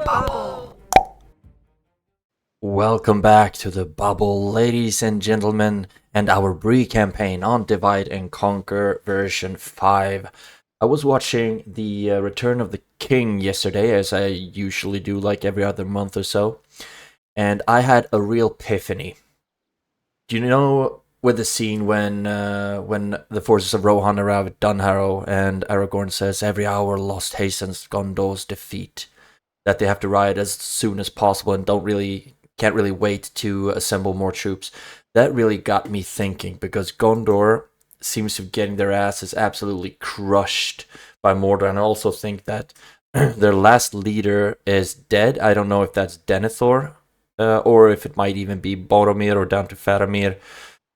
bubble. Welcome back to the bubble, ladies and gentlemen, and our Bree campaign on Divide and Conquer version 5. I was watching the Return of the King yesterday, as I usually do like every other month or so, and I had a real epiphany. Do you know with the scene when the forces of Rohan arrive at Dunharrow and Aragorn says, "Every hour lost hastens Gondor's defeat," that they have to ride as soon as possible and can't really wait to assemble more troops. That really got me thinking, because Gondor seems to be getting their asses absolutely crushed by Mordor, and I also think that their last leader is dead. I don't know if that's Denethor, or if it might even be Boromir or down to Faramir.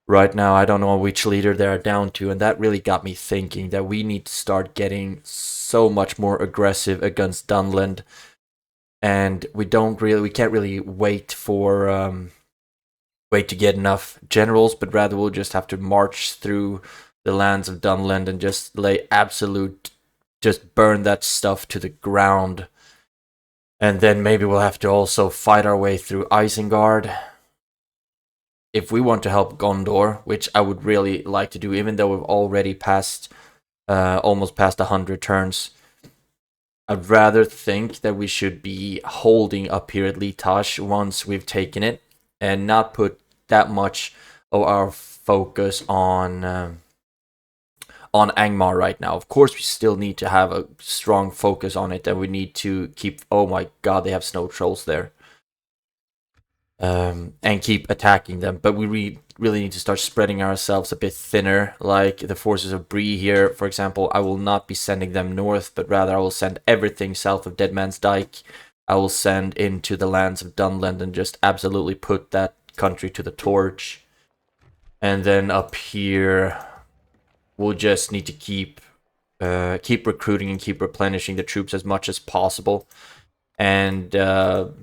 Right now, I don't know which leader they're down to, and that really got me thinking that we need to start getting so much more aggressive against Dunland. And we can't really wait to get enough generals, but rather we'll just have to march through the lands of Dunland and just just burn that stuff to the ground. And then maybe we'll have to also fight our way through Isengard if we want to help Gondor, which I would really like to do, even though we've already almost passed 100 turns. I'd rather think that we should be holding up here at Litash once we've taken it, and not put that much of our focus on Angmar right now. Of course, we still need to have a strong focus on it, and we need to keep. Oh my God, they have snow trolls there, and keep attacking them. But we really need to start spreading ourselves a bit thinner, like the forces of Bree here, for example. I will not be sending them north, but rather I will send everything south of Dead Man's Dyke. I will send into the lands of Dunland and just absolutely put that country to the torch. And then up here, we'll just need to keep recruiting and keep replenishing the troops as much as possible, and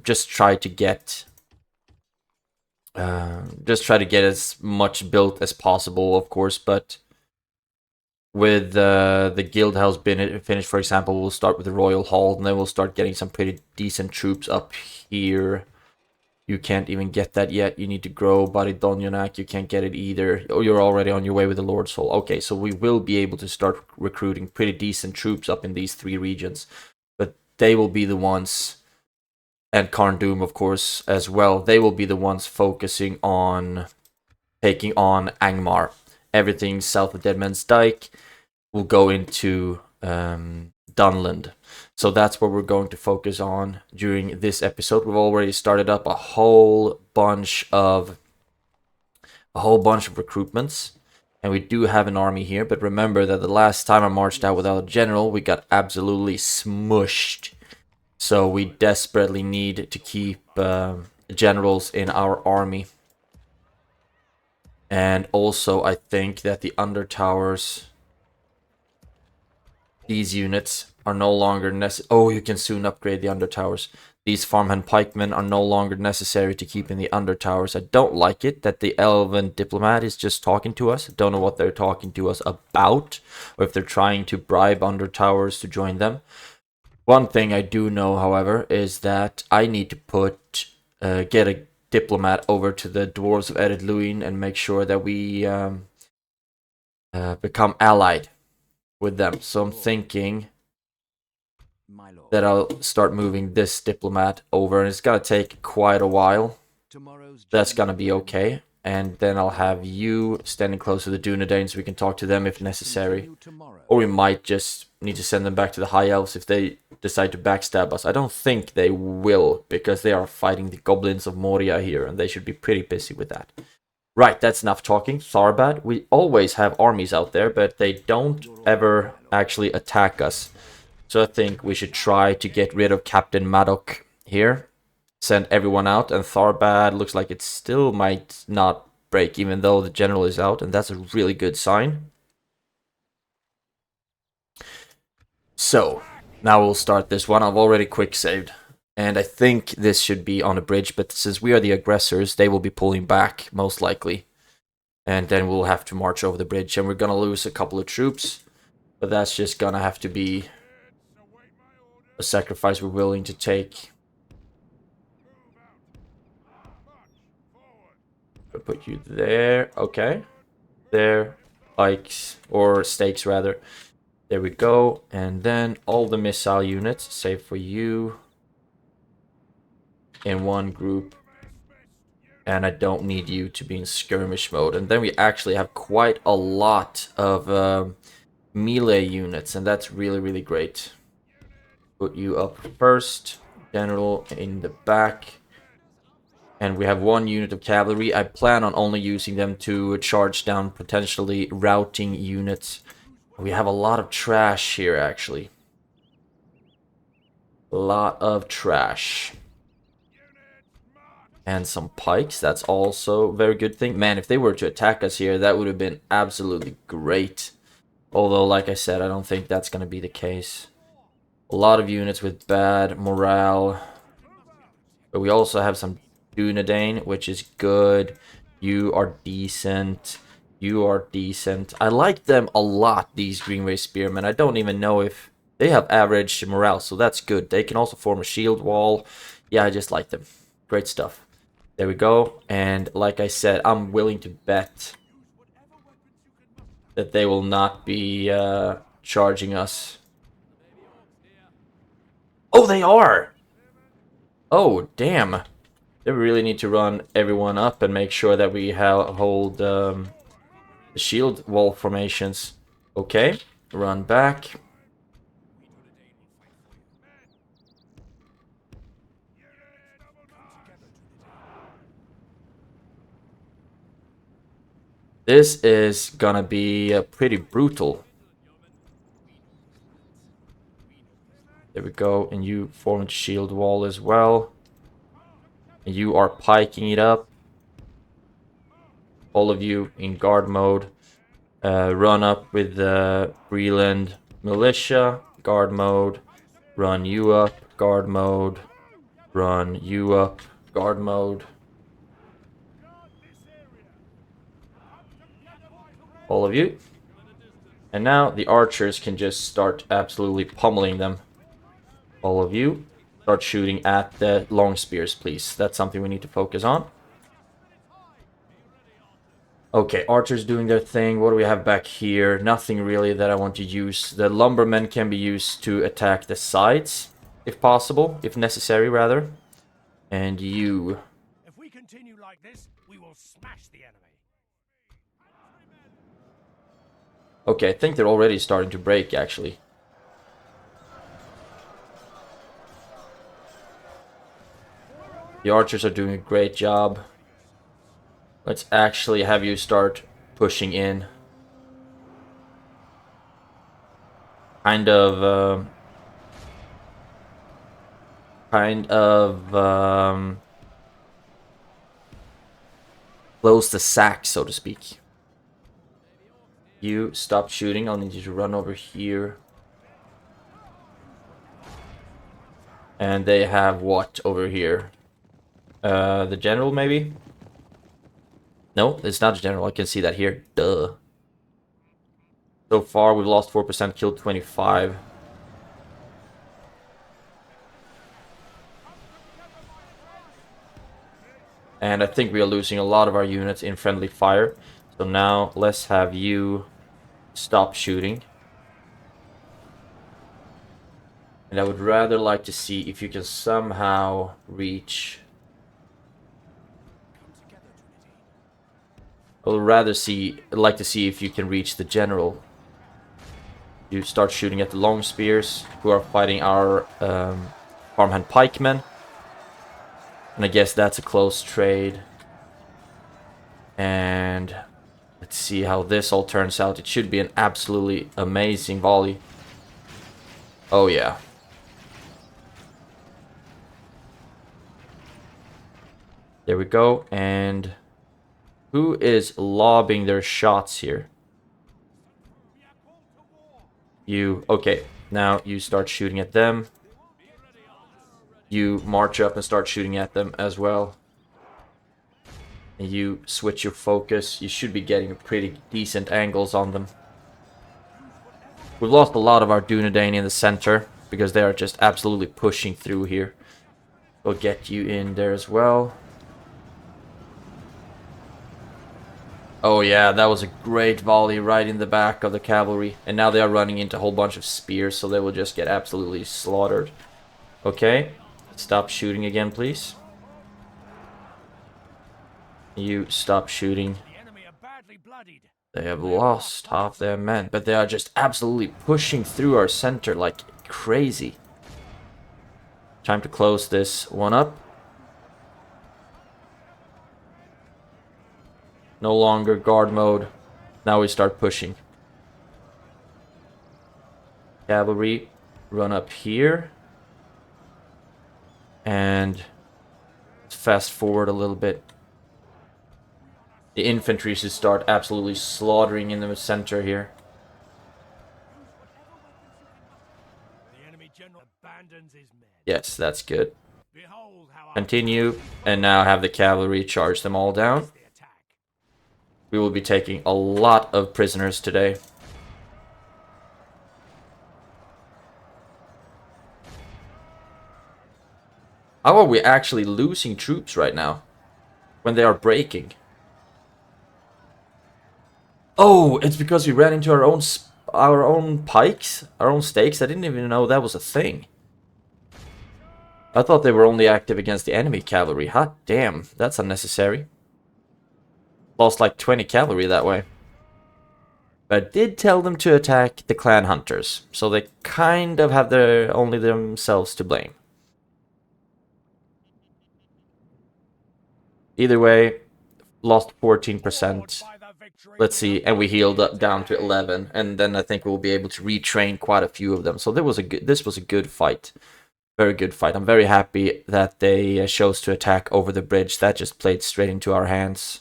just try to get as much built as possible, of course. But with the guild house finished, for example, we'll start with the royal hall, and then we'll start getting some pretty decent troops up here. You can't even get that yet. You need to grow Baridonionak. You can't get it either. Oh, you're already on your way with the Lord's Hall. Okay, so we will be able to start recruiting pretty decent troops up in these 3 regions. But they will be the ones, and Karn Doom, of course, as well. They will be the ones focusing on taking on Angmar. Everything south of Dead Man's Dyke will go into Dunland. So that's what we're going to focus on during this episode. We've already started up a whole bunch of recruitments, and we do have an army here. But remember that the last time I marched out without a general, we got absolutely smushed. So we desperately need to keep generals in our army. And also, I think that the Undertowers, these units are no longer necessary. Oh, you can soon upgrade the Undertowers. These farmhand pikemen are no longer necessary to keep in the Undertowers. I don't like it that the elven diplomat is just talking to us. I don't know what they're talking to us about, or if they're trying to bribe Undertowers to join them. One thing I do know, however, is that I need to get a diplomat over to the dwarves of Ered Luin and make sure that we become allied with them. So I'm thinking that I'll start moving this diplomat over, and it's gonna take quite a while. That's gonna be okay. And then I'll have you standing close to the Dunedain so we can talk to them if necessary. Or we might just need to send them back to the High Elves if they decide to backstab us. I don't think they will, because they are fighting the goblins of Moria here, and they should be pretty busy with that. Right, that's enough talking. Tharbad, we always have armies out there, but they don't ever actually attack us. So I think we should try to get rid of Captain Maddock here. Send everyone out, and Tharbad looks like it still might not break, even though the general is out, and that's a really good sign. So, now we'll start this one. I've already quick saved, and I think this should be on a bridge, but since we are the aggressors, they will be pulling back, most likely. And then we'll have to march over the bridge, and we're gonna lose a couple of troops, but that's just gonna have to be a sacrifice we're willing to take. I'll put you there. Okay. There. Pikes, or stakes rather. There we go. And then all the missile units, save for you, in one group. And I don't need you to be in skirmish mode. And then we actually have quite a lot of melee units, and that's really, really great. Put you up first. General in the back. And we have one unit of cavalry. I plan on only using them to charge down potentially routing units. We have a lot of trash here, actually. A lot of trash. And some pikes, that's also a very good thing. Man, if they were to attack us here, that would have been absolutely great. Although, like I said, I don't think that's going to be the case. A lot of units with bad morale. But we also have some Dunedain, which is good. You are decent. You are decent. I like them a lot, these Greenway Spearmen. I don't even know if they have average morale, so that's good. They can also form a shield wall. Yeah, I just like them. Great stuff. There we go. And like I said, I'm willing to bet that they will not be charging us. Oh, they are! Oh, damn. They really need to run everyone up and make sure that we hold the shield wall formations. Okay, run back. This is gonna be pretty brutal. There we go, and you form a shield wall as well. And you are piking it up. All of you in guard mode. Run up with the Breeland militia, guard mode. Run you up, guard mode. Run you up, guard mode. All of you. And now the archers can just start absolutely pummeling them. All of you. Start shooting at the long spears, please. That's something we need to focus on. Okay, archers doing their thing. What do we have back here? Nothing really that I want to use. The lumbermen can be used to attack the sides, if possible, if necessary, rather. And you. If we continue like this, we will smash the enemy. Okay, I think they're already starting to break, actually. The archers are doing a great job. Let's actually have you start pushing in. Kind of close the sack, so to speak. You stop shooting. I'll need you to run over here. And they have what over here? The general, maybe? No, it's not a general. I can see that here. Duh. So far, we've lost 4%, killed 25. And I think we are losing a lot of our units in friendly fire. So now, let's have you stop shooting. And I would rather like to see if you can somehow reach... I would rather like to see if you can reach the general. You start shooting at the long spears, who are fighting our farmhand pikemen. And I guess that's a close trade. And let's see how this all turns out. It should be an absolutely amazing volley. Oh yeah. There we go. And who is lobbing their shots here? You. Okay, now you start shooting at them. You march up and start shooting at them as well. And you switch your focus. You should be getting pretty decent angles on them. We've lost a lot of our Dunedain in the center because they are just absolutely pushing through here. We'll get you in there as well. Oh yeah, that was a great volley right in the back of the cavalry. And now they are running into a whole bunch of spears, so they will just get absolutely slaughtered. Okay, stop shooting again, please. You stop shooting. The enemy are badly bloodied. They have lost half their men, but they are just absolutely pushing through our center like crazy. Time to close this one up. No longer guard mode. Now we start pushing. Cavalry, run up here. And fast forward a little bit. The infantry should start absolutely slaughtering in the center here. The enemy general abandons his men. Yes, that's good. Behold how Continue, and now have the cavalry charge them all down. the attack. We will be taking a lot of prisoners today. How are we actually losing troops right now? When they are breaking? Oh, it's because we ran into our own pikes, our own stakes. I didn't even know that was a thing. I thought they were only active against the enemy cavalry. Hot damn, that's unnecessary. Lost like 20 cavalry that way. But I did tell them to attack the clan hunters, so they kind of have only themselves to blame. Either way, lost 14%. Let's see, and we healed up down to 11, and then I think we'll be able to retrain quite a few of them. So this was a good fight. Very good fight. I'm very happy that they chose to attack over the bridge. That just played straight into our hands.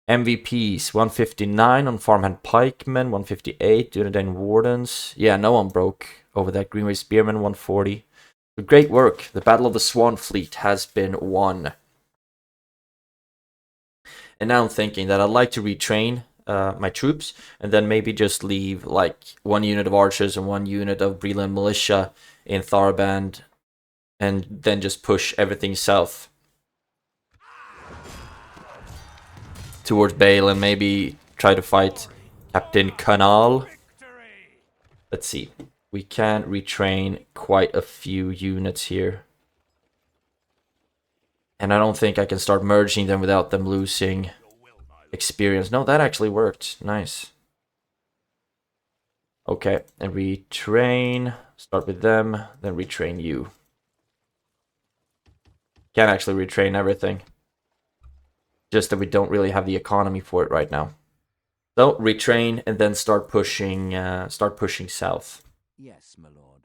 MVPs, 159 on Farmhand Pikemen, 158 Dunedain Wardens. Yeah, no one broke over that. Greenway Spearmen, 140. But great work. The Battle of the Swan Fleet has been won. And now I'm thinking that I'd like to retrain my troops, and then maybe just leave like one unit of archers and one unit of Breeland militia in Tharband, and then just push everything south towards Bale, and maybe try to fight Captain Canal. Let's see. We can retrain quite a few units here. And I don't think I can start merging them without them losing experience. No, that actually worked. Nice. Okay, and retrain. Start with them, then retrain you. Can't actually retrain everything. Just that we don't really have the economy for it right now. So retrain and then start pushing south. Yes, my lord.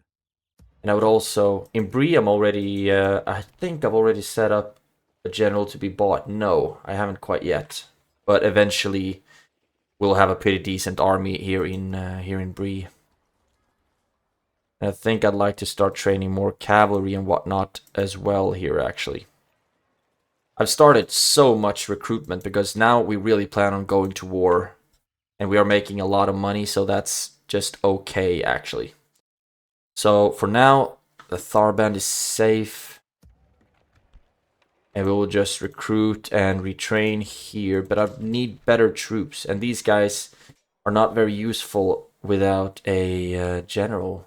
And I would also in Bree. I'm already. I think I've already set up a general to be bought. No, I haven't quite yet. But eventually, we'll have a pretty decent army here in Bree. And I think I'd like to start training more cavalry and whatnot as well here, actually. I've started so much recruitment because now we really plan on going to war. And we are making a lot of money, so that's just okay, actually. So, for now, the Tharband is safe. And we will just recruit and retrain here. But I need better troops. And these guys are not very useful without a general.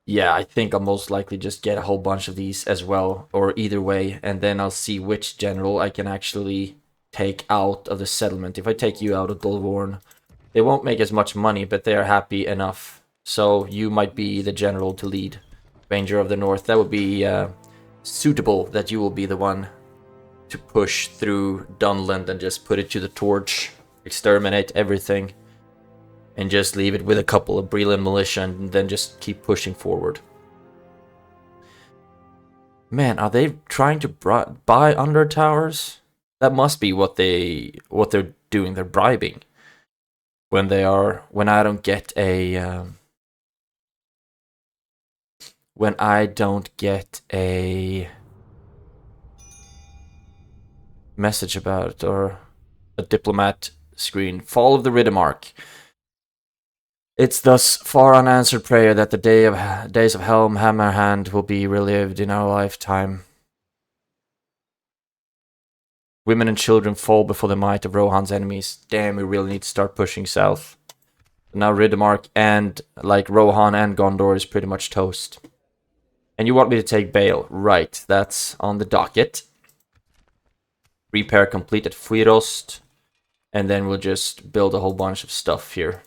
Yeah, I think I'll most likely just get a whole bunch of these as well. Or either way. And then I'll see which general I can actually take out of the settlement. If I take you out of Dolvorn, they won't make as much money, but they are happy enough. So you might be the general to lead. Ranger of the North. That would be suitable that you will be the one to push through Dunland and just put it to the torch. Exterminate everything. And just leave it with a couple of Breeland militia and then just keep pushing forward. Man, are they trying to buy under towers? That must be what they're doing. They're bribing. When I don't get a message about it, or a diplomat screen. Fall of the Riddermark. It's thus far unanswered prayer that the days of Helm Hammerhand will be relived in our lifetime. Women and children fall before the might of Rohan's enemies. Damn, we really need to start pushing south. Now Riddermark and, like, Rohan and Gondor is pretty much toast. And you want me to take Bale. Right, that's on the docket. Repair complete at Fuirost. And then we'll just build a whole bunch of stuff here.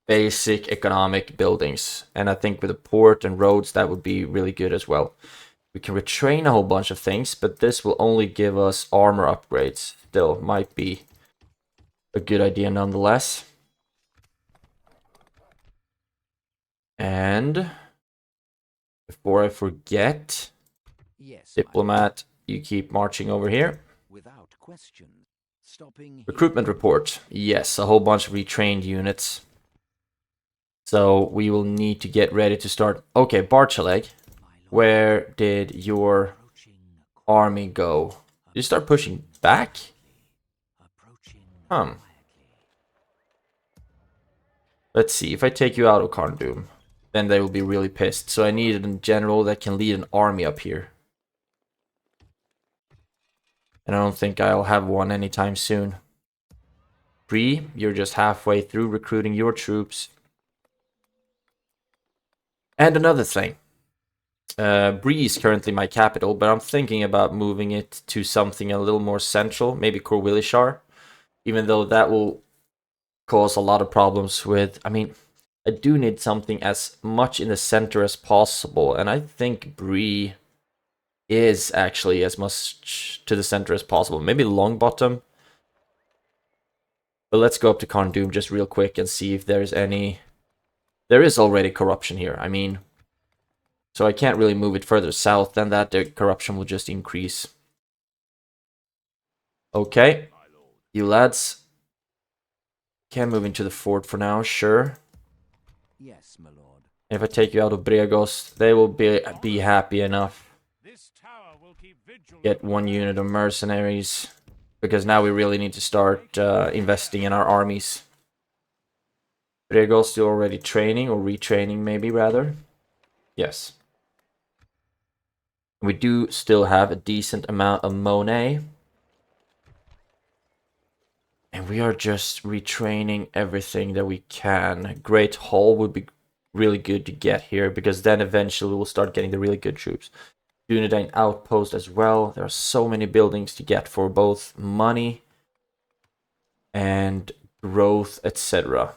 Basic economic buildings. And I think with a port and roads, that would be really good as well. We can retrain a whole bunch of things, but this will only give us armor upgrades. Still, might be a good idea nonetheless. And before I forget, Yes, Diplomat, you keep marching over here. without question. Stopping Recruitment report. Yes, a whole bunch of retrained units. So we will need to get ready to start. Okay, Barchaleg, where did your army go? Did you start pushing back? Let's see, if I take you out of Carndum, then they will be really pissed. So I need a general that can lead an army up here. And I don't think I'll have one anytime soon. Bree, you're just halfway through recruiting your troops. And another thing. Bree is currently my capital, but I'm thinking about moving it to something a little more central. Maybe Corwillishar. Even though that will cause a lot of problems with... I mean, I do need something as much in the center as possible. And I think Bree is actually as much to the center as possible. Maybe Longbottom. But let's go up to Carndum just real quick and see if there's any... There is already corruption here. I mean... So I can't really move it further south than that. The corruption will just increase. Okay. You lads can move into the fort for now, sure. Yes, my lord. If I take you out of Bregos, they will be happy enough. This tower will keep vigilant. Get one unit of mercenaries. Because now we really need to start investing in our armies. Bregos, you're already training, or retraining maybe, rather. Yes. We do still have a decent amount of Monet. And we are just retraining everything that we can. Great Hall would be really good to get here, because then eventually we'll start getting the really good troops. Dunedain Outpost as well. There are so many buildings to get for both money and growth, etc.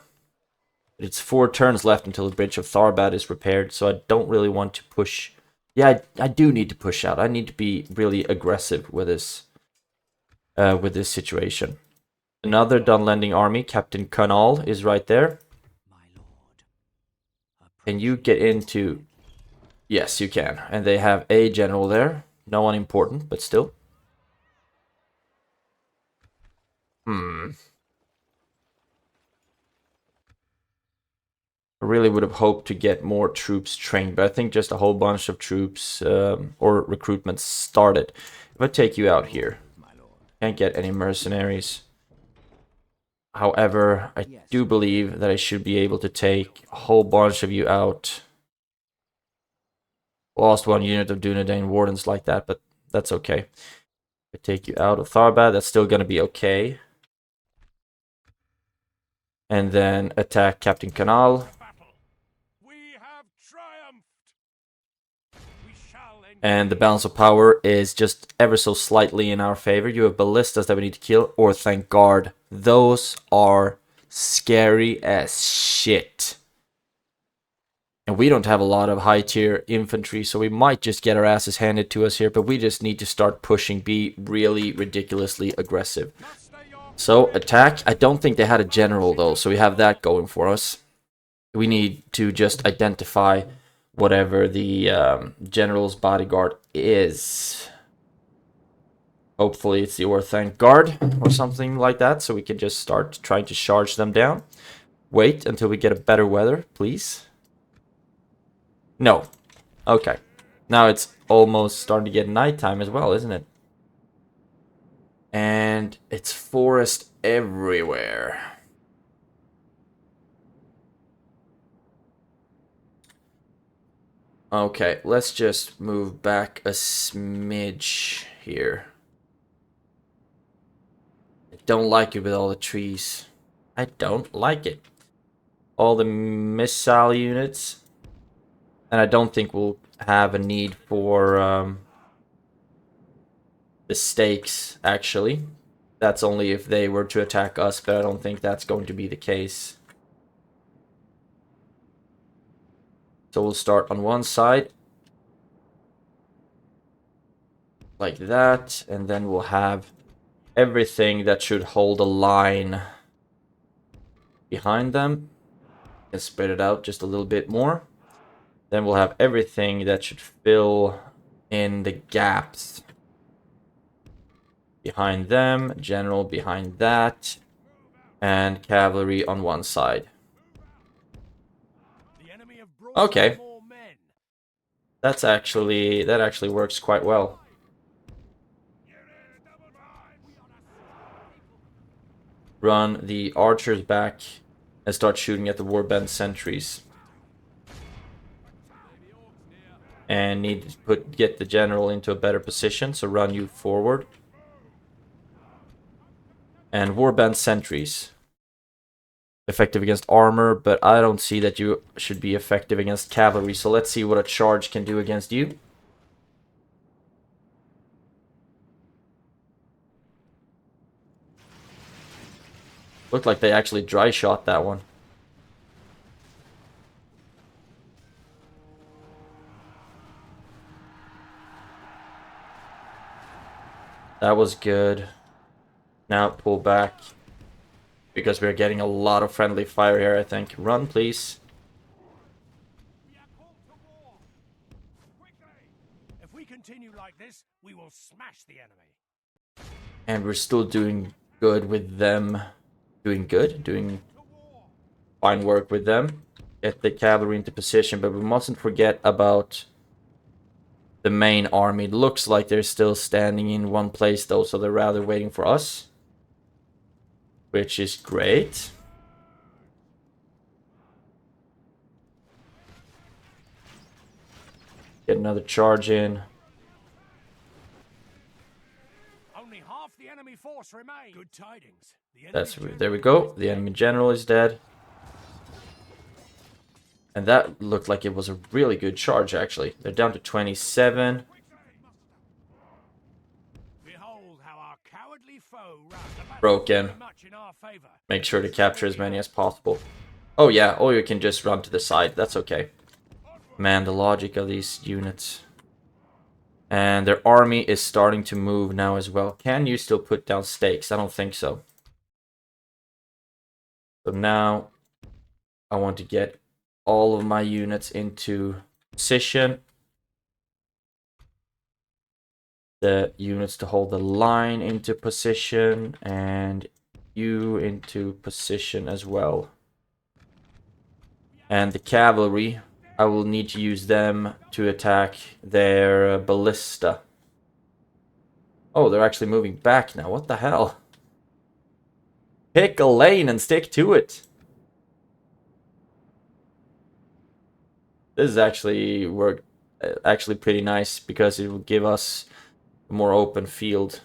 It's 4 turns left until the Bridge of Tharbad is repaired, so I don't really want to push... Yeah, I do need to push out. I need to be really aggressive with this situation. Another Dunlanding army, Captain Canal, is right there. My lord. Can you get into... Yes, you can. And they have a general there. No one important, but still. I really would have hoped to get more troops trained, but I think just a whole bunch of troops or recruitment started. If I take you out here, can't get any mercenaries. However, I do believe that I should be able to take a whole bunch of you out. Lost one unit of Dunedain wardens like that, but that's okay. If I take you out of Tharbad, that's still going to be okay. And then attack Captain Canal. We have triumphed. We shall And the balance of power is just ever so slightly in our favor. You have ballistas that we need to kill, or thank guard. Those are scary as shit. And we don't have a lot of high tier infantry, so we might just get our asses handed to us here, but we just need to start pushing, be really ridiculously aggressive. So, attack. I don't think they had a general though, so we have that going for us. We need to just identify whatever the general's bodyguard is. Hopefully it's the Orthanc Guard or something like that, so we can just start trying to charge them down. Wait until we get a better weather, please. No. Okay. Now it's almost starting to get nighttime as well, isn't it? And it's forest everywhere. Okay, let's just move back a smidge here. don't like it with all the trees. I don't like it. All the missile units. And I don't think we'll have a need for the stakes, actually. That's only if they were to attack us, but I don't think that's going to be the case. So we'll start on one side. Like that. And then we'll have everything that should hold a line behind them. And spread it out just a little bit more. Then we'll have everything that should fill in the gaps behind them, general behind that, and cavalry on one side. Okay. That actually works quite well. Run the archers back and start shooting at the warband sentries. And need to get the general into a better position, so run you forward. And warband sentries. Effective against armor, but I don't see that you should be effective against cavalry, so let's see what a charge can do against you. Looked like they actually dry shot that one. That was good. Now pull back. Because we're getting a lot of friendly fire here, I think. Run, please. If we continue like this, we will smash the enemy. And we're still doing good with them. Doing good? Doing fine work with them. Get the cavalry into position, but we mustn't forget about the main army. It looks like they're still standing in one place though, so they're rather waiting for us. Which is great. Get another charge in. Only half the enemy force remains. Good tidings. There we go. The enemy general is dead. And that looked like it was a really good charge, actually. They're down to 27. Behold how our cowardly foe Broken. Make sure to capture as many as possible. Oh yeah, or you can just run to the side. That's okay. Man, the logic of these units. And their army is starting to move now as well. Can you still put down stakes? I don't think so. So now I want to get all of my units into position. The units to hold the line into position, and you into position as well. And the cavalry, I will need to use them to attack their ballista. Oh, they're actually moving back now. What the hell? Pick a lane and stick to it. This is actually pretty nice because it will give us a more open field.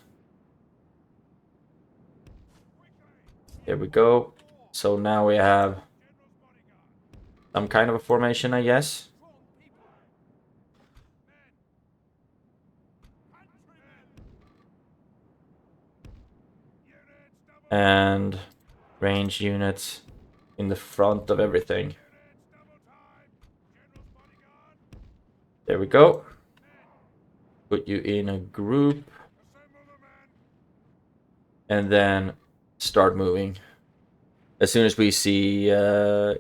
There we go. So now we have some kind of a formation, I guess. And range units in the front of everything. There we go. Put you in a group. And then start moving. As soon as we see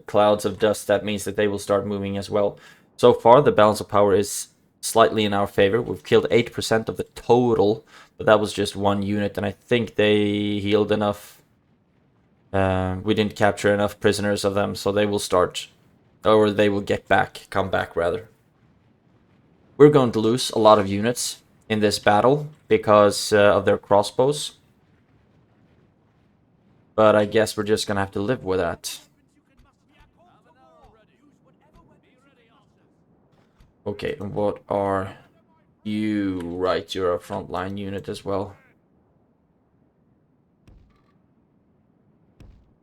clouds of dust, that means that they will start moving as well. So far, the balance of power is slightly in our favor. We've killed 8% of the total, but that was just one unit, and I think they healed enough. We didn't capture enough prisoners of them, so they will start, or they will come back rather. We're going to lose a lot of units in this battle because of their crossbows. But I guess we're just gonna have to live with that. Okay, and what are you? Right, you're a frontline unit as well.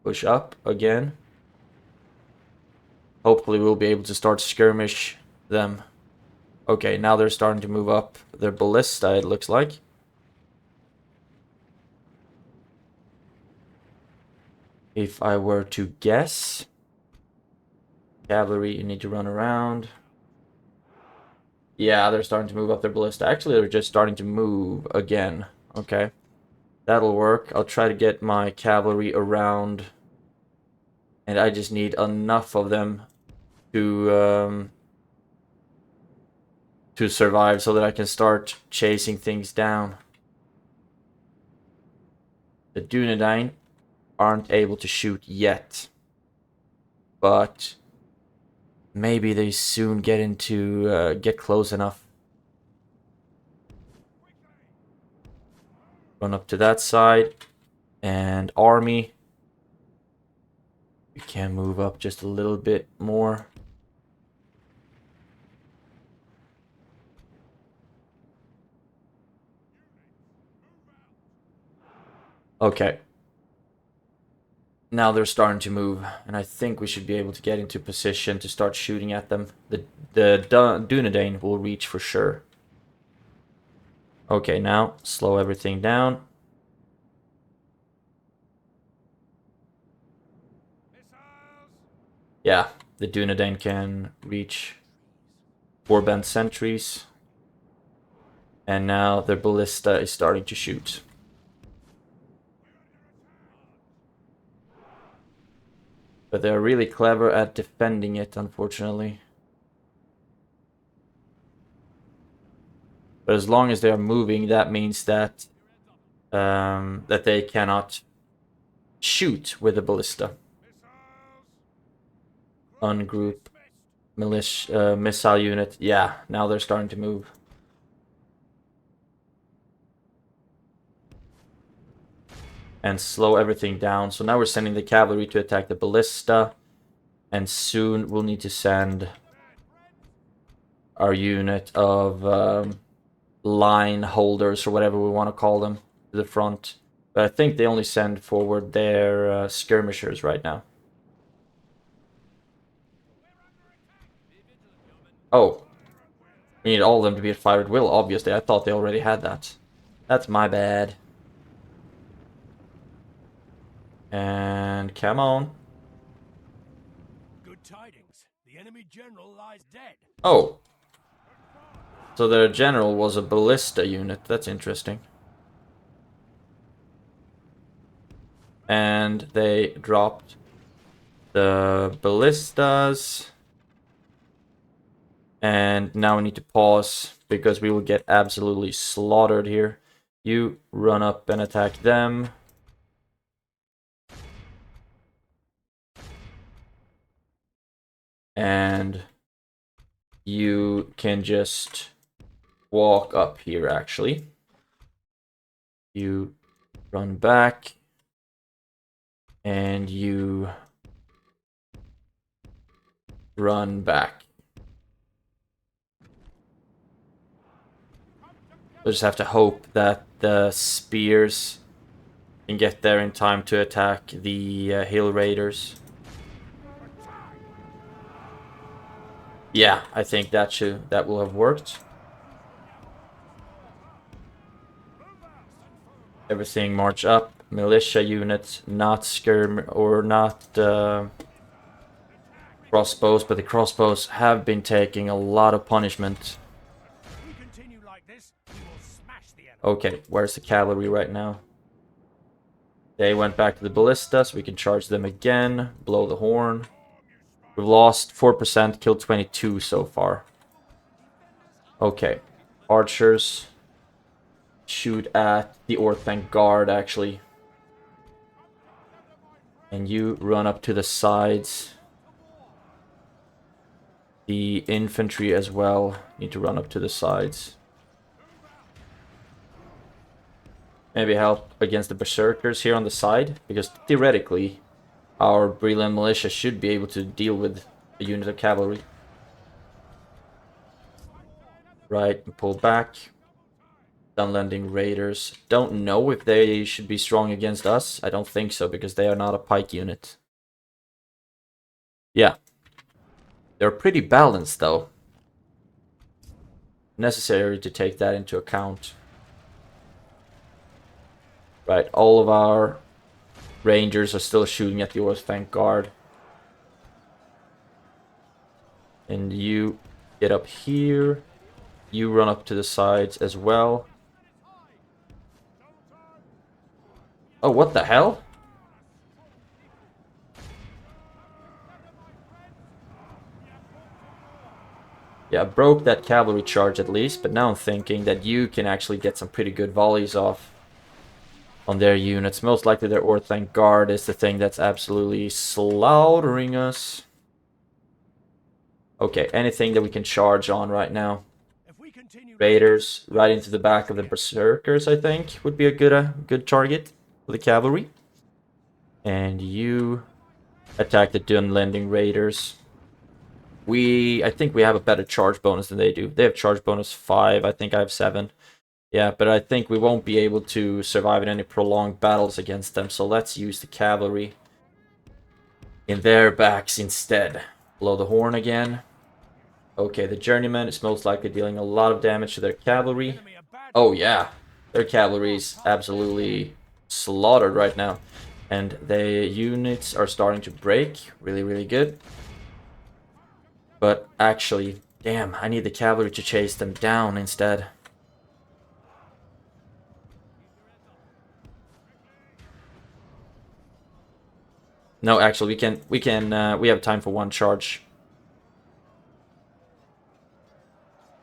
Push up again. Hopefully we'll be able to start skirmish them. Okay, now they're starting to move up their ballista, it looks like. If I were to guess, cavalry, you need to run around. Yeah, they're starting to move up their ballista. Actually, they're just starting to move again. Okay, that'll work. I'll try to get my cavalry around, and I just need enough of them to survive so that I can start chasing things down. The Dunedain aren't able to shoot yet, but maybe they soon get close enough. Run up to that side, and army. We can move up just a little bit more. Okay. Now they're starting to move, and I think we should be able to get into position to start shooting at them. The Dunedain will reach for sure. Okay, now slow everything down. Yeah, the Dunedain can reach 4 bent sentries. And now their ballista is starting to shoot. But they're really clever at defending it, unfortunately. But as long as they are moving, that means that that they cannot shoot with the ballista. Ungroup missile unit. Yeah, now they're starting to move. And slow everything down. So now we're sending the cavalry to attack the ballista. And soon we'll need to send our unit of line holders, or whatever we want to call them, to the front. But I think they only send forward their skirmishers right now. Oh. We need all of them to be at fire at will, obviously. I thought they already had that. That's my bad. And come on. Good tidings. The enemy general lies dead. Oh. So their general was a ballista unit. That's interesting. And they dropped the ballistas. And now we need to pause, because we will get absolutely slaughtered here. You run up and attack them. And you can just walk up here, actually. You run back. And you run back. We'll just have to hope that the spears can get there in time to attack the hill raiders. Yeah, I think that will have worked. Everything march up. Militia units, not crossbows, but the crossbows have been taking a lot of punishment. If we continue like this, we will smash the enemy. Okay, where's the cavalry right now? They went back to the ballista, so we can charge them again. Blow the horn. We've lost 4%, killed 22 so far. Okay, archers. Shoot at the Orthanc guard, actually. And you run up to the sides. The infantry as well need to run up to the sides. Maybe help against the berserkers here on the side, because theoretically our Breeland militia should be able to deal with a unit of cavalry. Right, and pull back. DUNLANDing raiders. Don't know if they should be strong against us. I don't think so, because they are not a pike unit. Yeah. They're pretty balanced, though. Necessary to take that into account. Right, all of our rangers are still shooting at the Orc, thank God. And you get up here. You run up to the sides as well. Oh, what the hell? Yeah, I broke that cavalry charge at least, but now I'm thinking that you can actually get some pretty good volleys off on their units. Most likely their Orthanc Guard is the thing that's absolutely slaughtering us. Okay, anything that we can charge on right now. Raiders right into the back of the Berserkers, I think, would be a good target for the cavalry. And you attack the DUNLANDing Raiders. I think we have a better charge bonus than they do. They have charge bonus 5, I think I have 7. Yeah, but I think we won't be able to survive in any prolonged battles against them, so let's use the cavalry in their backs instead. Blow the horn again. Okay, the journeyman is most likely dealing a lot of damage to their cavalry. Oh yeah, their cavalry is absolutely slaughtered right now. And the units are starting to break. Really, really good. But actually, damn, I need the cavalry to chase them down instead. No, actually, we have time for one charge.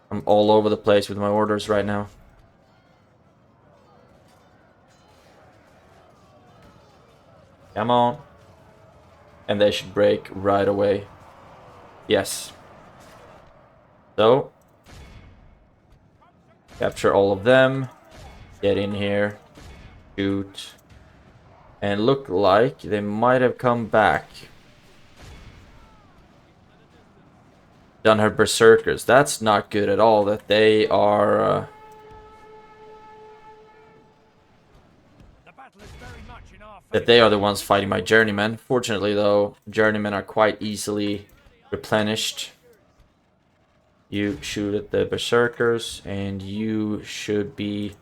I'm all over the place with my orders right now. Come on. And they should break right away. Yes. So, capture all of them. Get in here. Shoot. And look like they might have come back. Done her Berserkers. That's not good at all that they are... that they are the ones fighting my journeymen. Fortunately, though, journeymen are quite easily replenished. You shoot at the Berserkers, and you should be...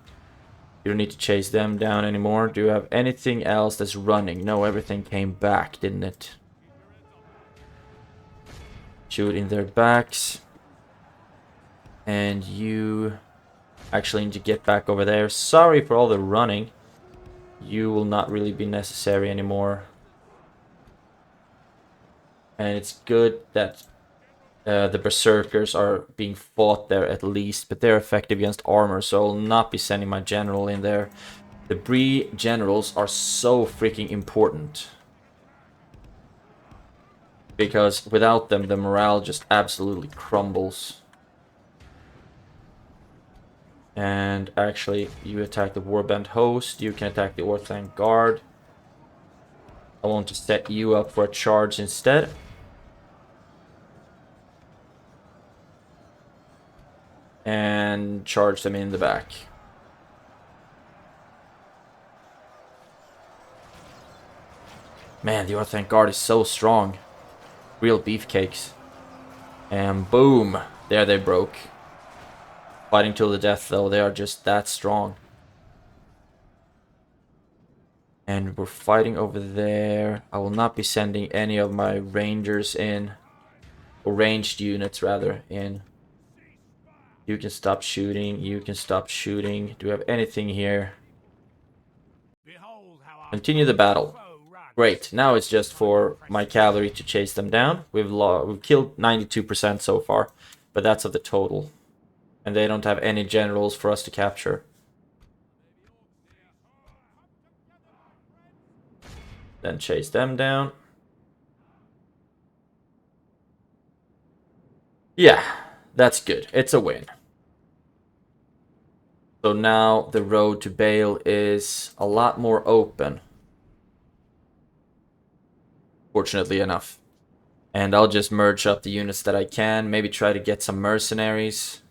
You don't need to chase them down anymore. Do you have anything else that's running? No, everything came back, didn't it? Shoot in their backs. And you actually need to get back over there. Sorry for all the running. You will not really be necessary anymore. And it's good that the Berserkers are being fought there at least, but they're effective against armor, so I'll not be sending my general in there. The Bree generals are so freaking important. Because without them, the morale just absolutely crumbles. And actually, you attack the Warband host, you can attack the Orthanc Guard. I want to set you up for a charge instead. And charge them in the back. Man, the Orthanc Guard is so strong. Real beefcakes. And boom! There they broke. Fighting till the death, though, they are just that strong. And we're fighting over there. I will not be sending any of my rangers in. Or ranged units, rather, in. You can stop shooting. You can stop shooting. Do we have anything here? Continue the battle. Great. Now it's just for my cavalry to chase them down. We've killed 92% so far. But that's of the total. And they don't have any generals for us to capture. Then chase them down. Yeah, that's good. It's a win. So now the road to Bale is a lot more open. Fortunately enough. And I'll just merge up the units that I can. Maybe try to get some mercenaries.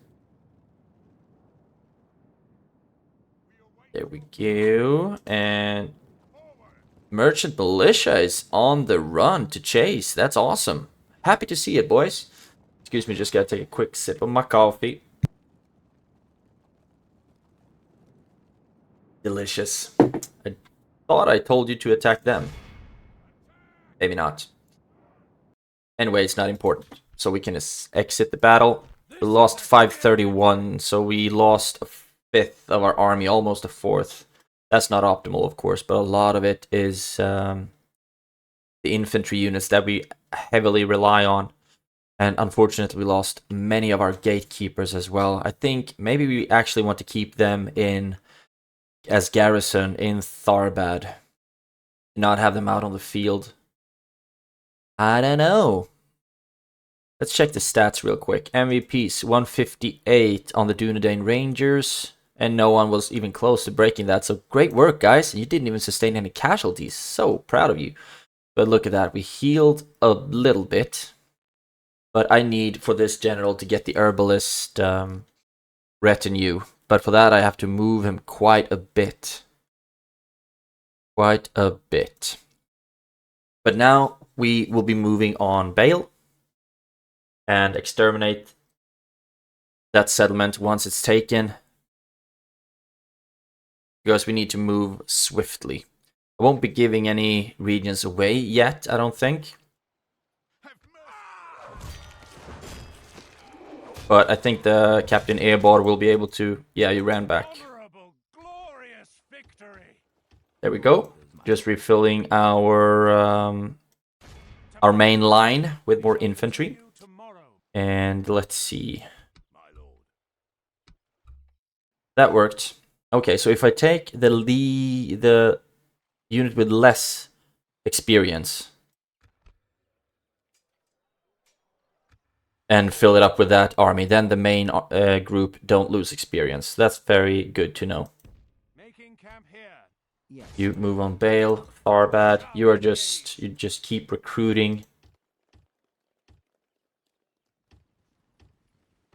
There we go. And Merchant Militia is on the run to chase. That's awesome. Happy to see it, boys. Excuse me, just gotta take a quick sip of my coffee. Delicious. I thought I told you to attack them. Maybe not. Anyway, it's not important. So we can exit the battle. We lost 531, so we lost a fifth of our army, almost a fourth. That's not optimal, of course, but a lot of it is the infantry units that we heavily rely on. And unfortunately, we lost many of our gatekeepers as well. I think maybe we actually want to keep them in as garrison in Tharbad. Not have them out on the field. I don't know. Let's check the stats real quick. MVPs, 158 on the Dunedain Rangers. And no one was even close to breaking that. So great work, guys. You didn't even sustain any casualties. So proud of you. But look at that. We healed a little bit. But I need for this general to get the herbalist retinue. But for that, I have to move him quite a bit. Quite a bit. But now we will be moving on Bale. And exterminate that settlement once it's taken. Because we need to move swiftly. I won't be giving any regions away yet, I don't think. But I think the Captain Eriador will be able to... Yeah, you ran back. There we go. Just refilling our main line with more infantry. And let's see. That worked. Okay, so if I take the unit with less experience and fill it up with that army, then the main group don't lose experience. That's very good to know. Making camp here. You move on Bale, Tharbad. You just keep recruiting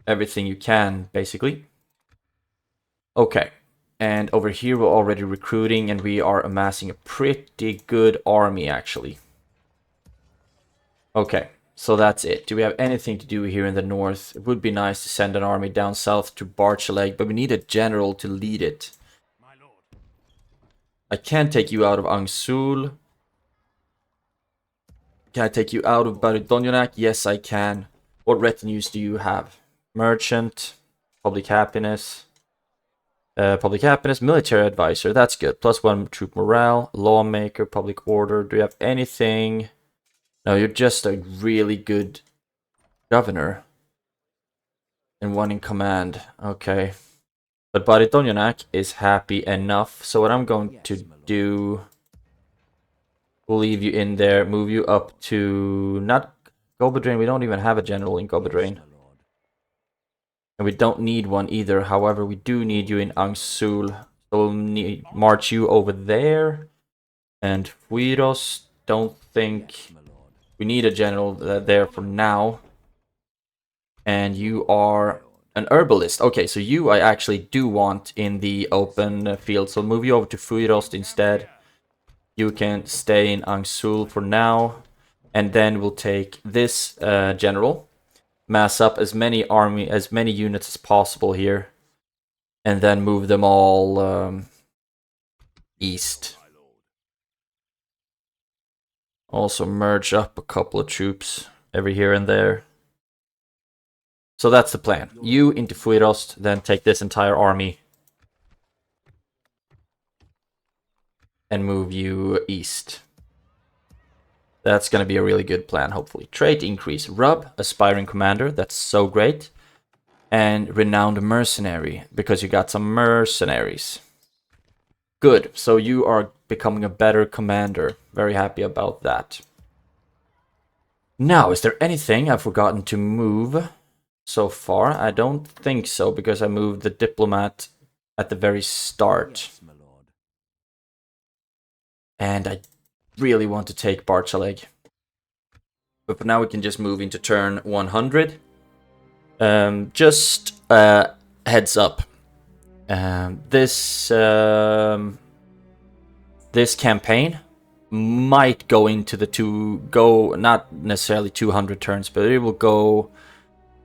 everything you can, basically. Okay. And over here we're already recruiting and we are amassing a pretty good army, actually. Okay, so that's it. Do we have anything to do here in the north? It would be nice to send an army down south to Barchaleg, but we need a general to lead it. I can take you out of Angsul. Can I take you out of Baridonionak? Yes, I can. What retinues do you have? Merchant, Public Happiness. Public Happiness, Military Advisor, that's good. +1 troop morale, Lawmaker, Public Order. Do you have anything? No, you're just a really good governor. And one in command. Okay. But Baridonionak is happy enough. So what I'm going to do... We'll leave you in there, move you up to... Not Gobedrain, we don't even have a general in Gobedrain. And we don't need one either. However, we do need you in Angsul. So we'll march you over there. And Fuiros, don't think we need a general there for now. And you are an herbalist. Okay, so you I actually do want in the open field. So move you over to Fuiros instead. You can stay in Angsul for now. And then we'll take this general. Mass up as many units as possible here, and then move them all east. Also merge up a couple of troops every here and there. So that's the plan. You into Fuirost, then take this entire army and move you east. That's going to be a really good plan, hopefully. Trait increase. Rub, aspiring commander. That's so great. And renowned mercenary, because you got some mercenaries. Good. So you are becoming a better commander. Very happy about that. Now, is there anything I've forgotten to move so far? I don't think so, because I moved the diplomat at the very start. And I really want to take Barchaleg. But for now we can just move into turn 100. Just heads up. This campaign might go into the not necessarily 200 turns, but it will go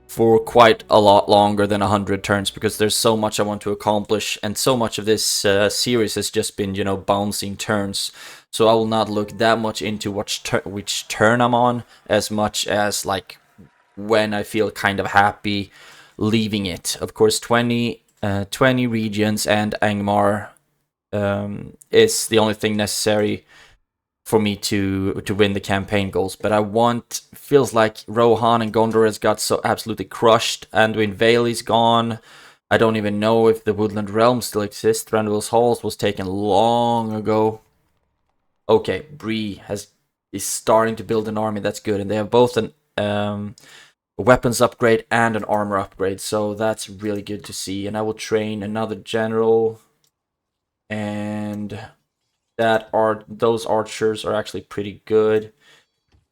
for quite a lot longer than 100 turns, because there's so much I want to accomplish, and so much of this series has just been, you know, bouncing turns. So I will not look that much into which turn I'm on, as much as like when I feel kind of happy leaving it. Of course, 20 regions and Angmar is the only thing necessary for me to win the campaign goals. But feels like Rohan and Gondor has got so absolutely crushed. Anduin Vale is gone. I don't even know if the Woodland Realm still exists. Thranduil's Halls was taken long ago. Okay, Bree is starting to build an army. That's good, and they have both an a weapons upgrade and an armor upgrade, so that's really good to see. And I will train another general, and those archers are actually pretty good.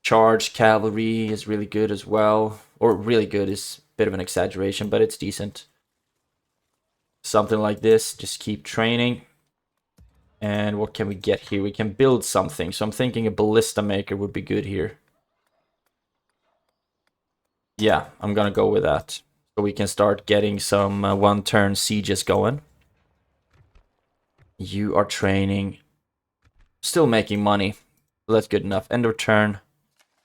Charge cavalry is really good as well, or really good is a bit of an exaggeration, but it's decent. Something like this, just keep training. And what can we get here? We can build something, so I'm thinking a ballista maker would be good here. Yeah, I'm gonna go with that. So we can start getting some one-turn sieges going. You are training. Still making money. That's good enough. End of turn.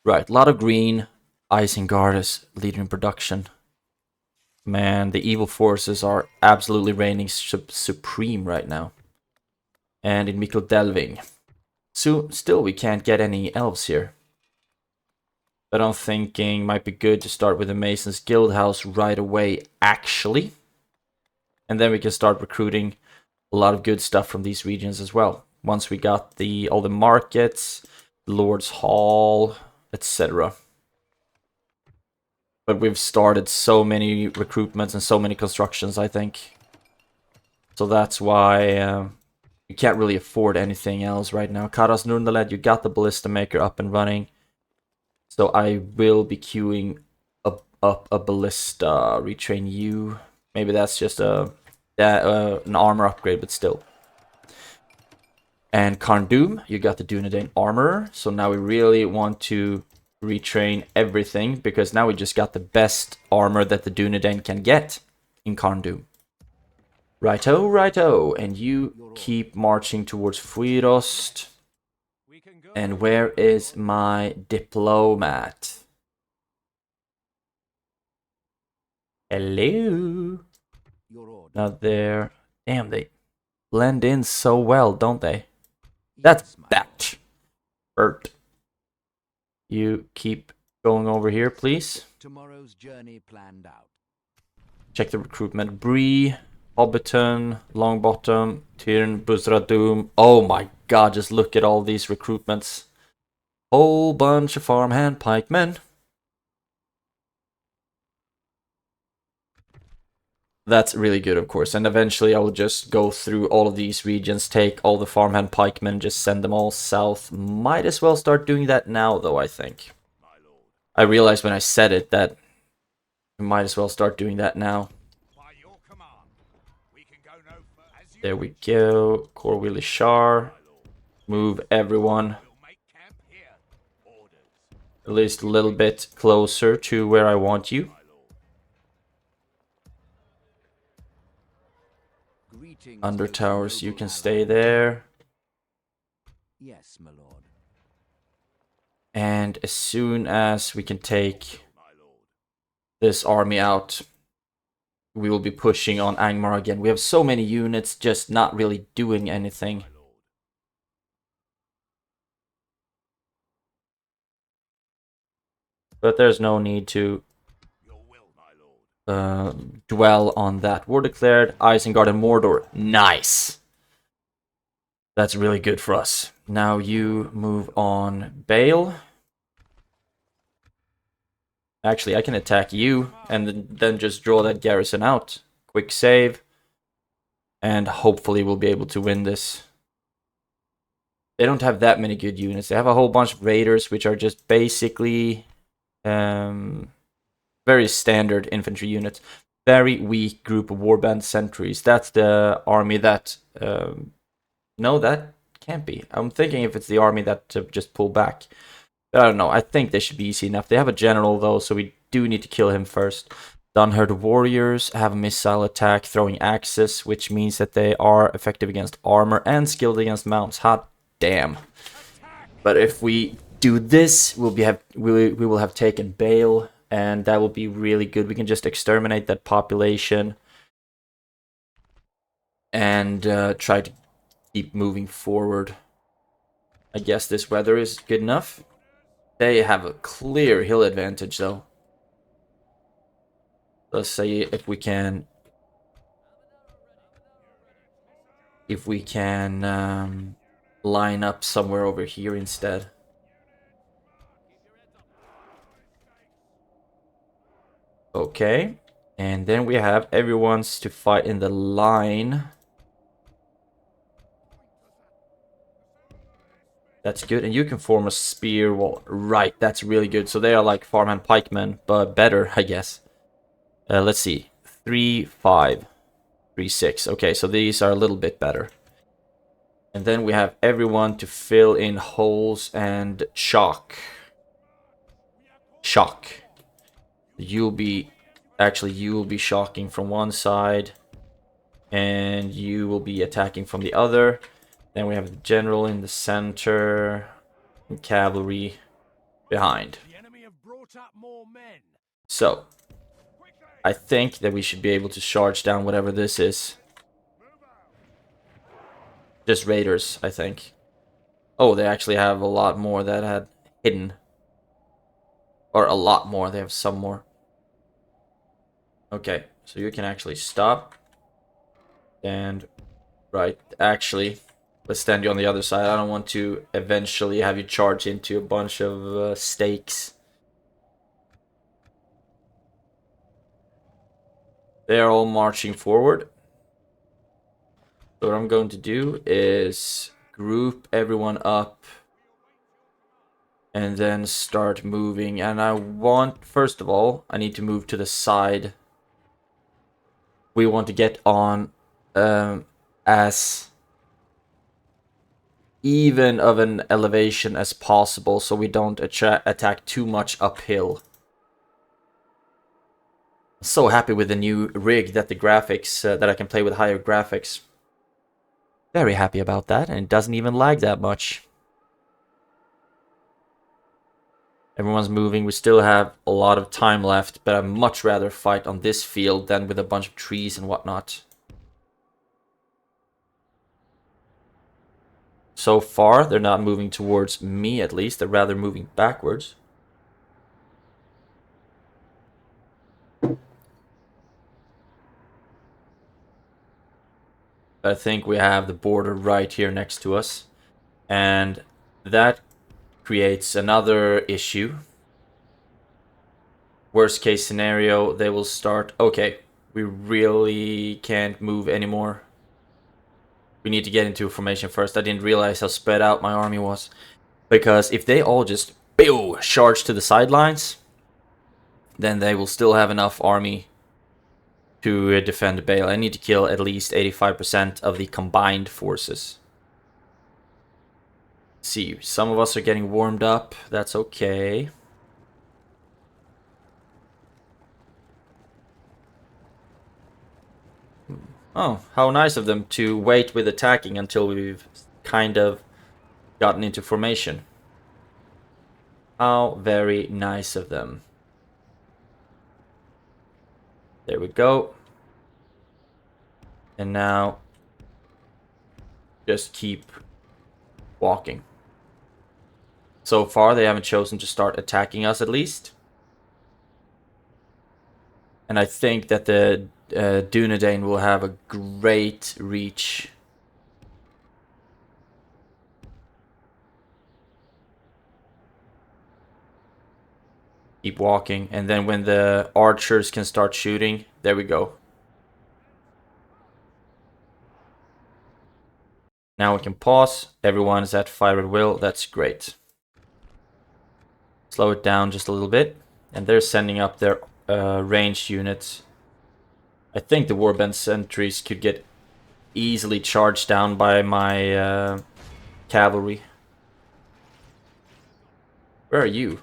Right, a lot of green. Isengard is leading in production. Man, the evil forces are absolutely reigning supreme right now. And in Mikkel Delving. So, still we can't get any elves here. But I'm thinking might be good to start with the Masons Guild House right away, actually. And then we can start recruiting a lot of good stuff from these regions as well. Once we got all the markets, Lord's Hall, etc. But we've started so many recruitments and so many constructions, I think. So that's why you can't really afford anything else right now. Karas Nurnaled, you got the Ballista Maker up and running. So I will be queuing up a Ballista, retrain you. Maybe that's just an armor upgrade, but still. And Carndum, you got the Dunedain armor. So now we really want to retrain everything, because now we just got the best armor that the Dunedain can get in Carndum. Righto, righto. And you keep marching towards Fuirost. And where is my diplomat? Hello? Not there. Damn, they blend in so well, don't they? That's that. Bert. You keep going over here, please. Tomorrow's journey planned out. Check the recruitment. Bree, Hobbiton, Longbottom, Tyrn, Buzradum. Oh my god, just look at all these recruitments. Whole bunch of farmhand pikemen. That's really good, of course. And eventually I will just go through all of these regions, take all the farmhand pikemen, just send them all south. Might as well start doing that now, though, I think. I realized when I said it that we might as well start doing that now. There we go. Corwilly Shire. Move everyone at least a little bit closer to where I want you. Under towers, you can stay there. Yes, my lord. And as soon as we can take this army out, we will be pushing on Angmar again. We have so many units just not really doing anything. But there's no need to dwell on that. War declared, Isengard and Mordor. Nice! That's really good for us. Now you move on Bale. Actually, I can attack you and then just draw that garrison out. Quick save. And hopefully we'll be able to win this. They don't have that many good units. They have a whole bunch of raiders, which are just basically very standard infantry units. very weak group of warband sentries. That's the army that... no, that can't be. I'm thinking if it's the army that just pulled back. But I don't know. I think they should be easy enough. They have a general, though, so we do need to kill him first. Dunherd warriors have a missile attack, throwing axes, which means that they are effective against armor and skilled against mounts. Hot damn. But if we do this, we will have taken Bale, and that will be really good. We can just exterminate that population and try to keep moving forward. I guess this weather is good enough. They have a clear hill advantage, though. Let's see if we can... line up somewhere over here instead. Okay. And then we have everyone's to fight in the line. That's good. And you can form a spear wall. Right, that's really good. So they are like farmhand pikemen, but better, I guess. Let's see. 3, 5, 3, 6. Okay, so these are a little bit better. And then we have everyone to fill in holes and shock. Shock. You'll be... Actually, you will be shocking from one side. And you will be attacking from the other. Then we have the general in the center. And cavalry behind. The enemy have brought up more men. So, I think that we should be able to charge down whatever this is. Just raiders, I think. Oh, they actually have a lot more that had hidden. Or a lot more, they have some more. Okay, so you can actually stop. And, right, actually, let's stand you on the other side. I don't want to eventually have you charge into a bunch of stakes. They are all marching forward. So what I'm going to do is group everyone up and then start moving. And I want, first of all, I need to move to the side. We want to get on as even of an elevation as possible so we don't attack too much uphill. So happy with the new rig that the graphics, that I can play with higher graphics. Very happy about that, and it doesn't even lag that much. Everyone's moving. We still have a lot of time left, but I'd much rather fight on this field than with a bunch of trees and whatnot. So far, they're not moving towards me, at least. They're rather moving backwards. I think we have the border right here next to us. And that creates another issue. Worst case scenario, they will start... Okay, we really can't move anymore. We need to get into formation first. I didn't realize how spread out my army was. Because if they all just charge to the sidelines, then they will still have enough army to defend Bale. I need to kill at least 85% of the combined forces. Let's see, some of us are getting warmed up. That's okay. Oh, how nice of them to wait with attacking until we've kind of gotten into formation. How very nice of them. There we go. And now, just keep walking. So far, they haven't chosen to start attacking us, at least. And I think that the Dunedain will have a great reach. Keep walking, and then when the archers can start shooting, there we go. Now we can pause. Everyone is at fire at will. That's great. Slow it down just a little bit. And they're sending up their ranged units. I think the warband sentries could get easily charged down by my cavalry. Where are you?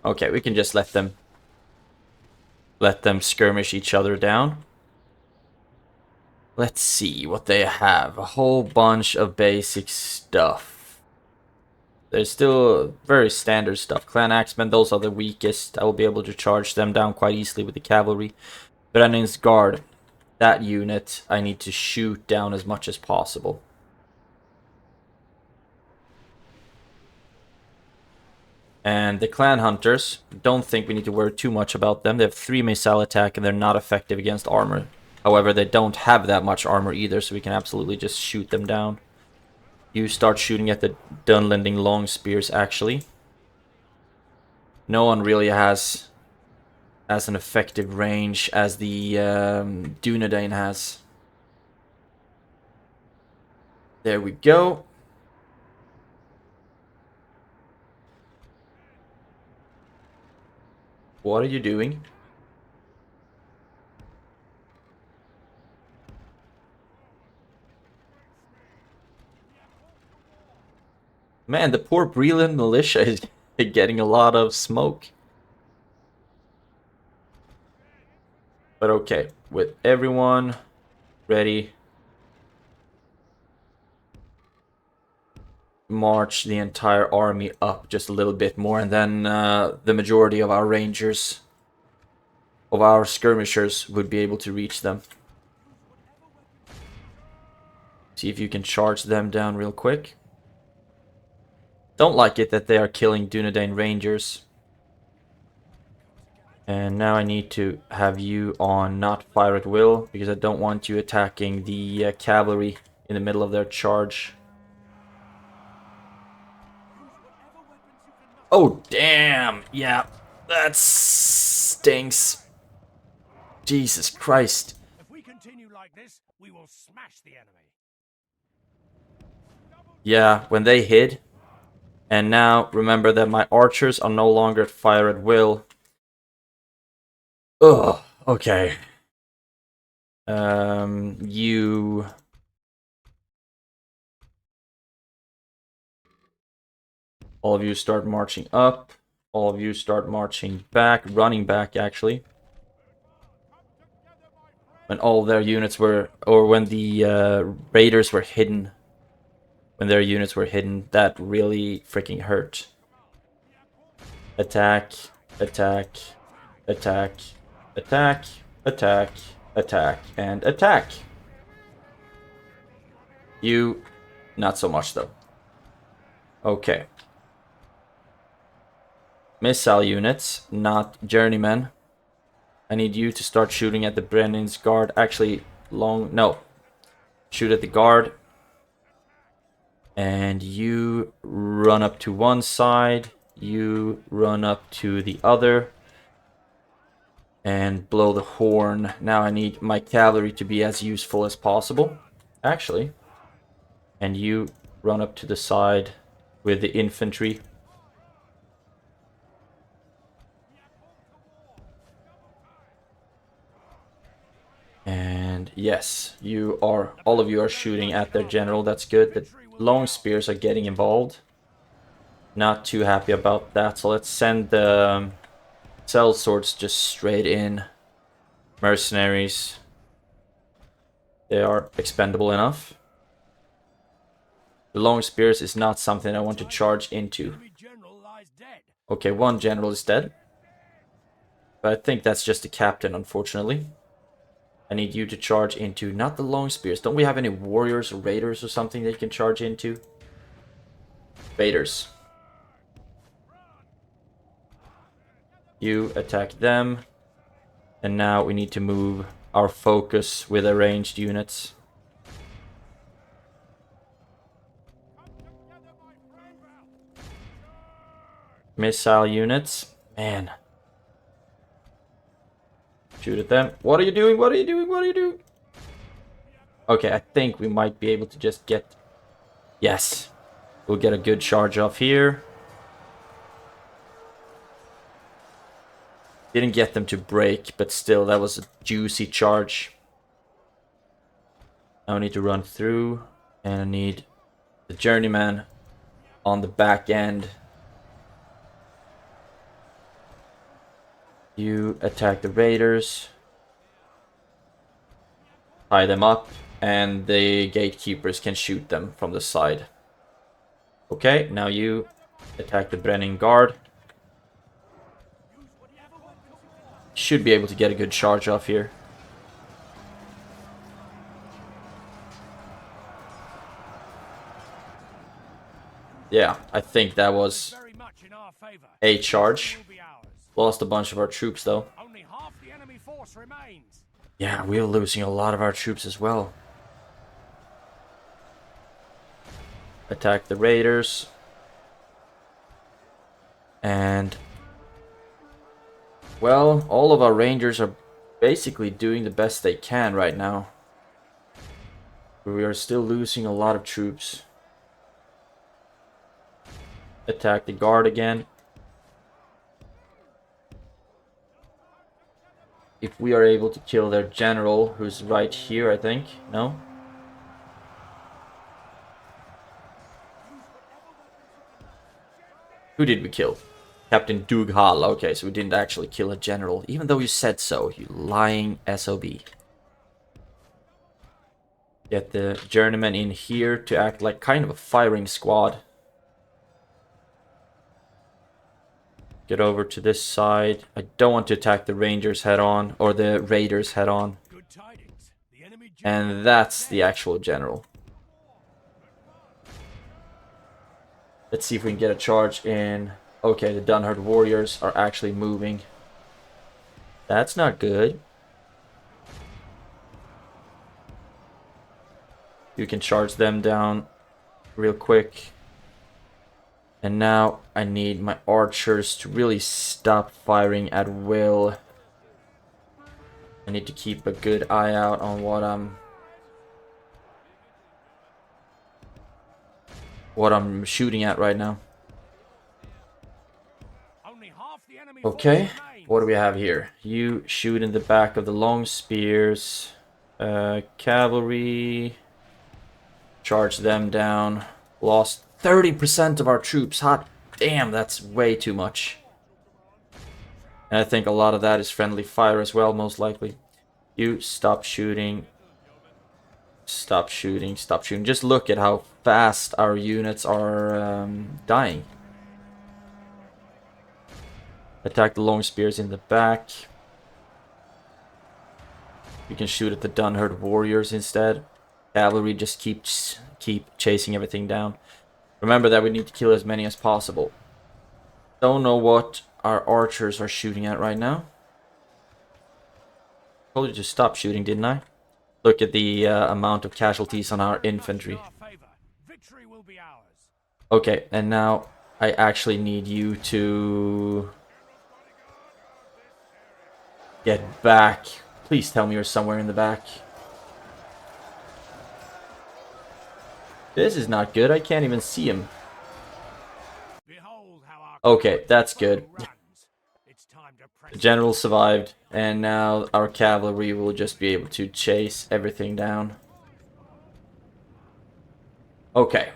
Okay, we can just let them skirmish each other down. Let's see what they have. A whole bunch of basic stuff. There's still very standard stuff. Clan Axemen, those are the weakest. I will be able to charge them down quite easily with the cavalry. Brennan's Guard, that unit I need to shoot down as much as possible. And the Clan Hunters, don't think we need to worry too much about them. They have 3 missile attack and they're not effective against armor. However, they don't have that much armor either, so we can absolutely just shoot them down. You start shooting at the Dunlanding long spears, actually. No one really has as an effective range as the Dunedain has. There we go. What are you doing? Man, the poor Breeland militia is getting a lot of smoke. But okay, with everyone ready, march the entire army up just a little bit more, and then the majority of our rangers, of our skirmishers, would be able to reach them. See if you can charge them down real quick. Don't like it that they are killing Dunedain rangers. And now I need to have you on not fire at will, because I don't want you attacking the cavalry in the middle of their charge. Oh, damn! Yeah, that stinks. Jesus Christ. If we continue like this, we will smash the enemy. Yeah, when they hid. And now, remember that my archers are no longer at fire at will. Ugh, okay. You... All of you start marching up. All of you start marching back, running back, actually. When all their units were... Or when the raiders were hidden. When their units were hidden, that really freaking hurt. Attack, attack, attack, attack, attack, attack, and attack. You, not so much though. Okay. Missile units, not journeymen. I need you to start shooting at the Brennan's Guard. Actually, no. Shoot at the guard. And you run up to one side. You run up to the other. And blow the horn. Now I need my cavalry to be as useful as possible. Actually. And you run up to the side with the infantry. And yes, all of you are shooting at their general. That's good. The long spears are getting involved. Not too happy about that. So let's send the cell swords just straight in. Mercenaries. They are expendable enough. The long spears is not something I want to charge into. Okay, one general is dead. But I think that's just the captain, unfortunately. I need you to charge into, not the long spears. Don't we have any warriors or raiders or something that you can charge into? Raiders. You attack them. And now we need to move our focus with arranged units. Missile units. Man. Shoot at them. What are you doing? What are you doing? What are you doing? Okay, I think we might be able to just get... Yes. We'll get a good charge off here. Didn't get them to break, but still, that was a juicy charge. Now I need to run through, and I need the journeyman on the back end. You attack the raiders, tie them up, and the gatekeepers can shoot them from the side. Okay, now you attack the Brenning guard. Should be able to get a good charge off here. Yeah, I think that was Very much in our favor. a charge. Will be ours. Lost a bunch of our troops though. Only half the enemy force remains. Yeah, we're losing a lot of our troops as well. Attack the raiders. And well, all of our rangers are basically doing the best they can right now. We are still losing a lot of troops. Attack the guard again. If we are able to kill their general, who's right here, I think. No? Who did we kill? Captain Doug Hall. Okay, so we didn't actually kill a general, even though you said so, you lying SOB. Get the journeyman in here to act like kind of a firing squad. Get over to this side. I don't want to attack the rangers head on, or the raiders head on. Good tidings. The enemy And that's the actual general. Let's see if we can get a charge in. Okay, the Dunherd warriors are actually moving. That's not good. You can charge them down real quick. And now I need my archers to really stop firing at will. I need to keep a good eye out on what I'm shooting at right now. only half the enemy Okay, force remains. what do we have here? You shoot in the back of the long spears. Cavalry. Charge them down. Lost 30% of our troops. Hot damn, that's way too much. And I think a lot of that is friendly fire as well, most likely. You stop shooting. Stop shooting, stop shooting. Just look at how fast our units are dying. Attack the long spears in the back. You can shoot at the Dunherd warriors instead. Cavalry just keep chasing everything down. Remember that we need to kill as many as possible. Don't know what our archers are shooting at right now. Told you to stop shooting, didn't I? Look at the amount of casualties on our infantry. Victory will be ours. Okay, and now I actually need you to get back. Please tell me you're somewhere in the back. This is not good. I can't even see him. Behold how our Okay, that's good. runs. It's time to press. The general survived, and now our cavalry will just be able to chase everything down. Okay.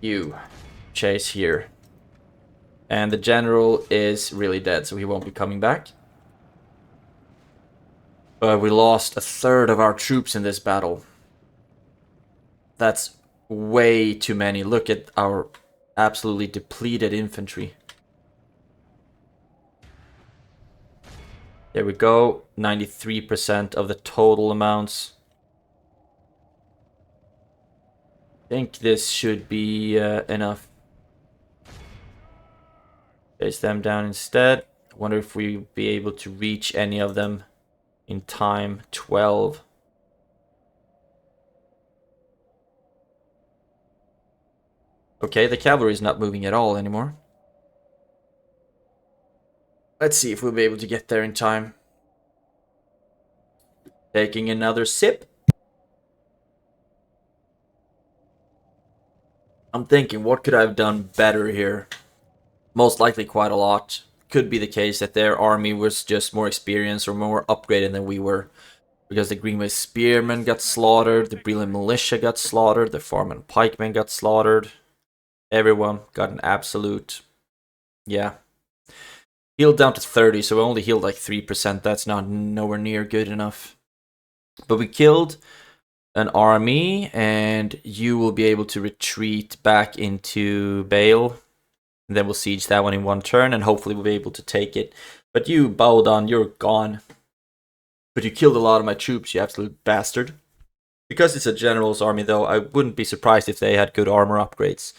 You chase here. And the general is really dead, so he won't be coming back. But we lost a third of our troops in this battle. That's way too many. Look at our absolutely depleted infantry. There we go. 93% of the total amounts. I think this should be enough. Chase them down instead. I wonder if we'll be able to reach any of them in time. 12. Okay, the cavalry is not moving at all anymore. Let's see if we'll be able to get there in time. Taking another sip. I'm thinking, what could I have done better here? Most likely quite a lot. could be the case that their army was just more experienced or more upgraded than we were. Because the Greenway Spearmen got slaughtered, the Breeland Militia got slaughtered, the Farman Pikemen got slaughtered. Everyone got an absolute... yeah. Healed down to 30, so we only healed like 3%. That's not nowhere near good enough. But we killed an army, and you will be able to retreat back into Bale. And then we'll siege that one in one turn, and hopefully we'll be able to take it. But you, Bowdon, you're gone. But you killed a lot of my troops, you absolute bastard. Because it's a general's army, though, I wouldn't be surprised if they had good armor upgrades.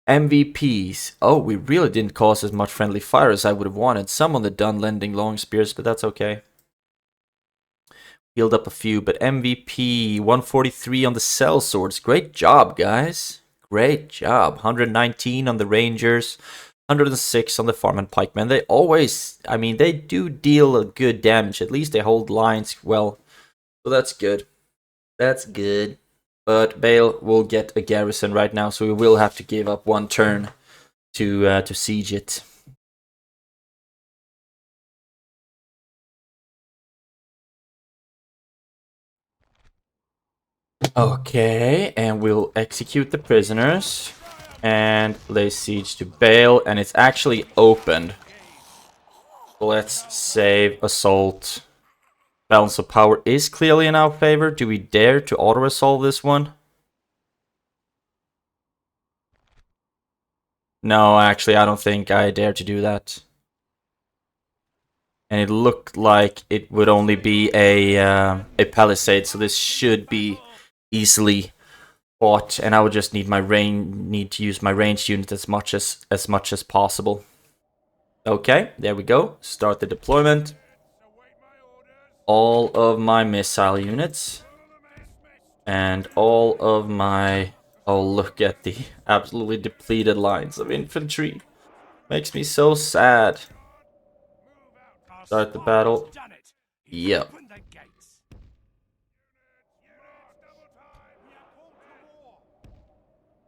MVPs. Oh, we really didn't cause as much friendly fire as I would have wanted. Some on the DUNLANDing long spears, but that's okay. Healed up a few, but MVP 143 on the cell swords. Great job, guys. Great job. 119 on the Rangers. 106 on the Farman Pikemen. They always, I mean, they do deal a good damage. At least they hold lines well. So that's good. That's good. But Bale will get a garrison right now, so we will have to give up one turn to siege it. Okay, and we'll execute the prisoners and lay siege to Bale, and it's actually opened. Let's save assault. Balance of power is clearly in our favor. Do we dare to auto-resolve this one? No, actually, I don't think I dare to do that. And it looked like it would only be a palisade, so this should be easily fought. And I would just need to use my ranged unit as much as possible. Okay, there we go. Start the deployment. All of my missile units. And all of my... oh, look at the absolutely depleted lines of infantry. Makes me so sad. Start the battle. Yep.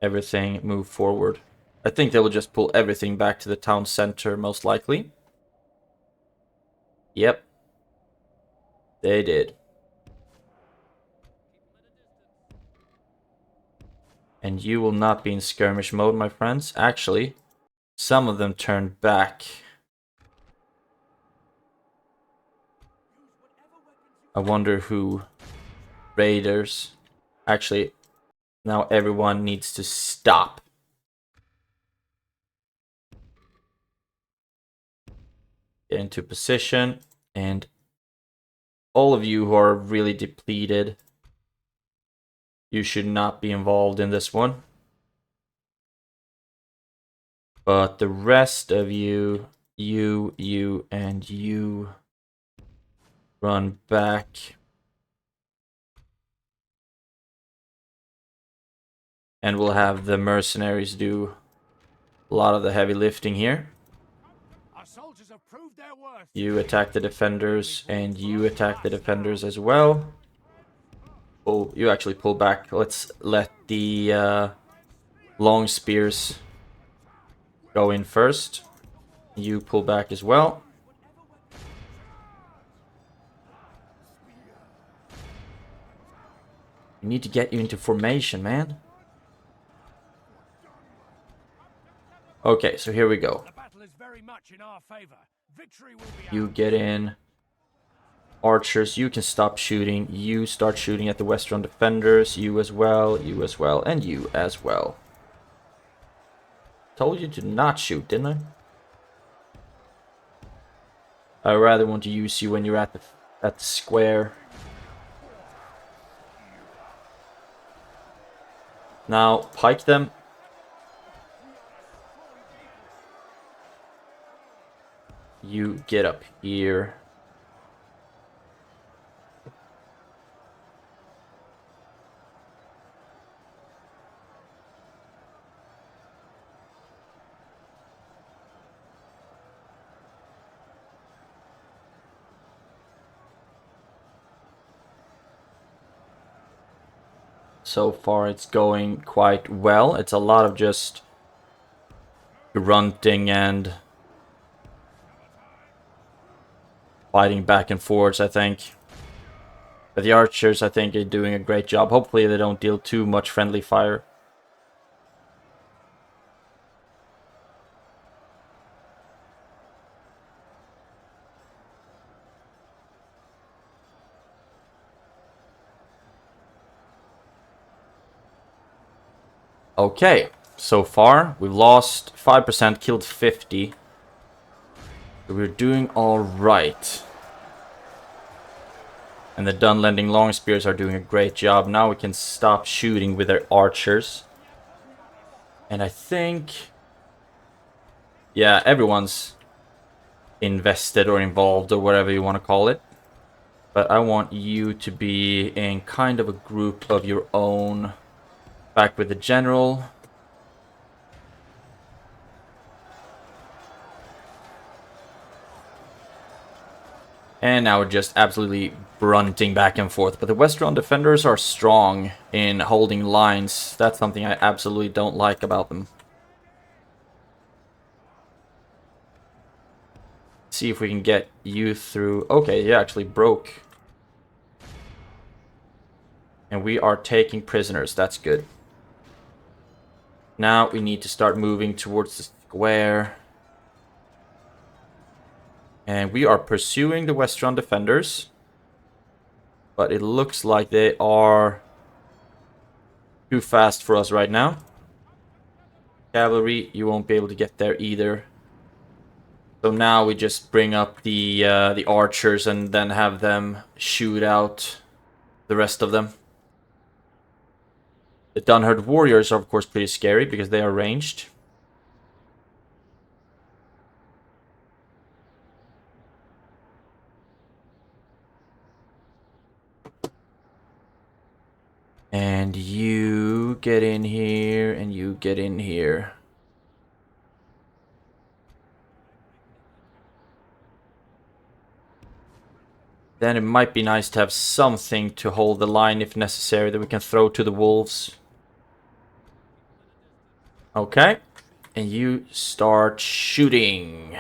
Everything move forward. I think they will just pull everything back to the town center, most likely. Yep. They did. And you will not be in skirmish mode, my friends. Actually, some of them turned back. I wonder who. Raiders. Actually, now everyone needs to stop. Get into position. And all of you who are really depleted, you should not be involved in this one. But the rest of you, and you, run back. And we'll have the mercenaries do a lot of the heavy lifting here. You attack the defenders, and you attack the defenders as well. Oh, you actually pull back. Let's let the long spears go in first. You pull back as well. We need to get you into formation, man. Okay, so here we go. You get in. Archers, you can stop shooting. You start shooting at the Westron defenders. You as well, and you as well. Told you to not shoot, didn't I? I rather want to use you when you're at the square. Now, pike them. You get up here. So far it's going quite well. It's a lot of just grunting and fighting back and forth, I think. But the archers, I think, are doing a great job. Hopefully they don't deal too much friendly fire. Okay, so far we've lost 5%, killed 50. So we're doing alright. And the DUNLANDing long spears are doing a great job. Now we can stop shooting with their archers. And I think... yeah, everyone's invested or involved or whatever you want to call it. But I want you to be in kind of a group of your own. Back with the general. And now we're just absolutely brunting back and forth. But the Westron defenders are strong in holding lines. That's something I absolutely don't like about them. See if we can get you through. Okay, you actually broke. And we are taking prisoners. That's good. Now we need to start moving towards the square. And we are pursuing the Westron defenders. But it looks like they are too fast for us right now. Cavalry, you won't be able to get there either. So now we just bring up the archers and then have them shoot out the rest of them. The Dunherd warriors are of course pretty scary because they are ranged. And you get in here, and you get in here. Then it might be nice to have something to hold the line if necessary that we can throw to the wolves. Okay. And you start shooting.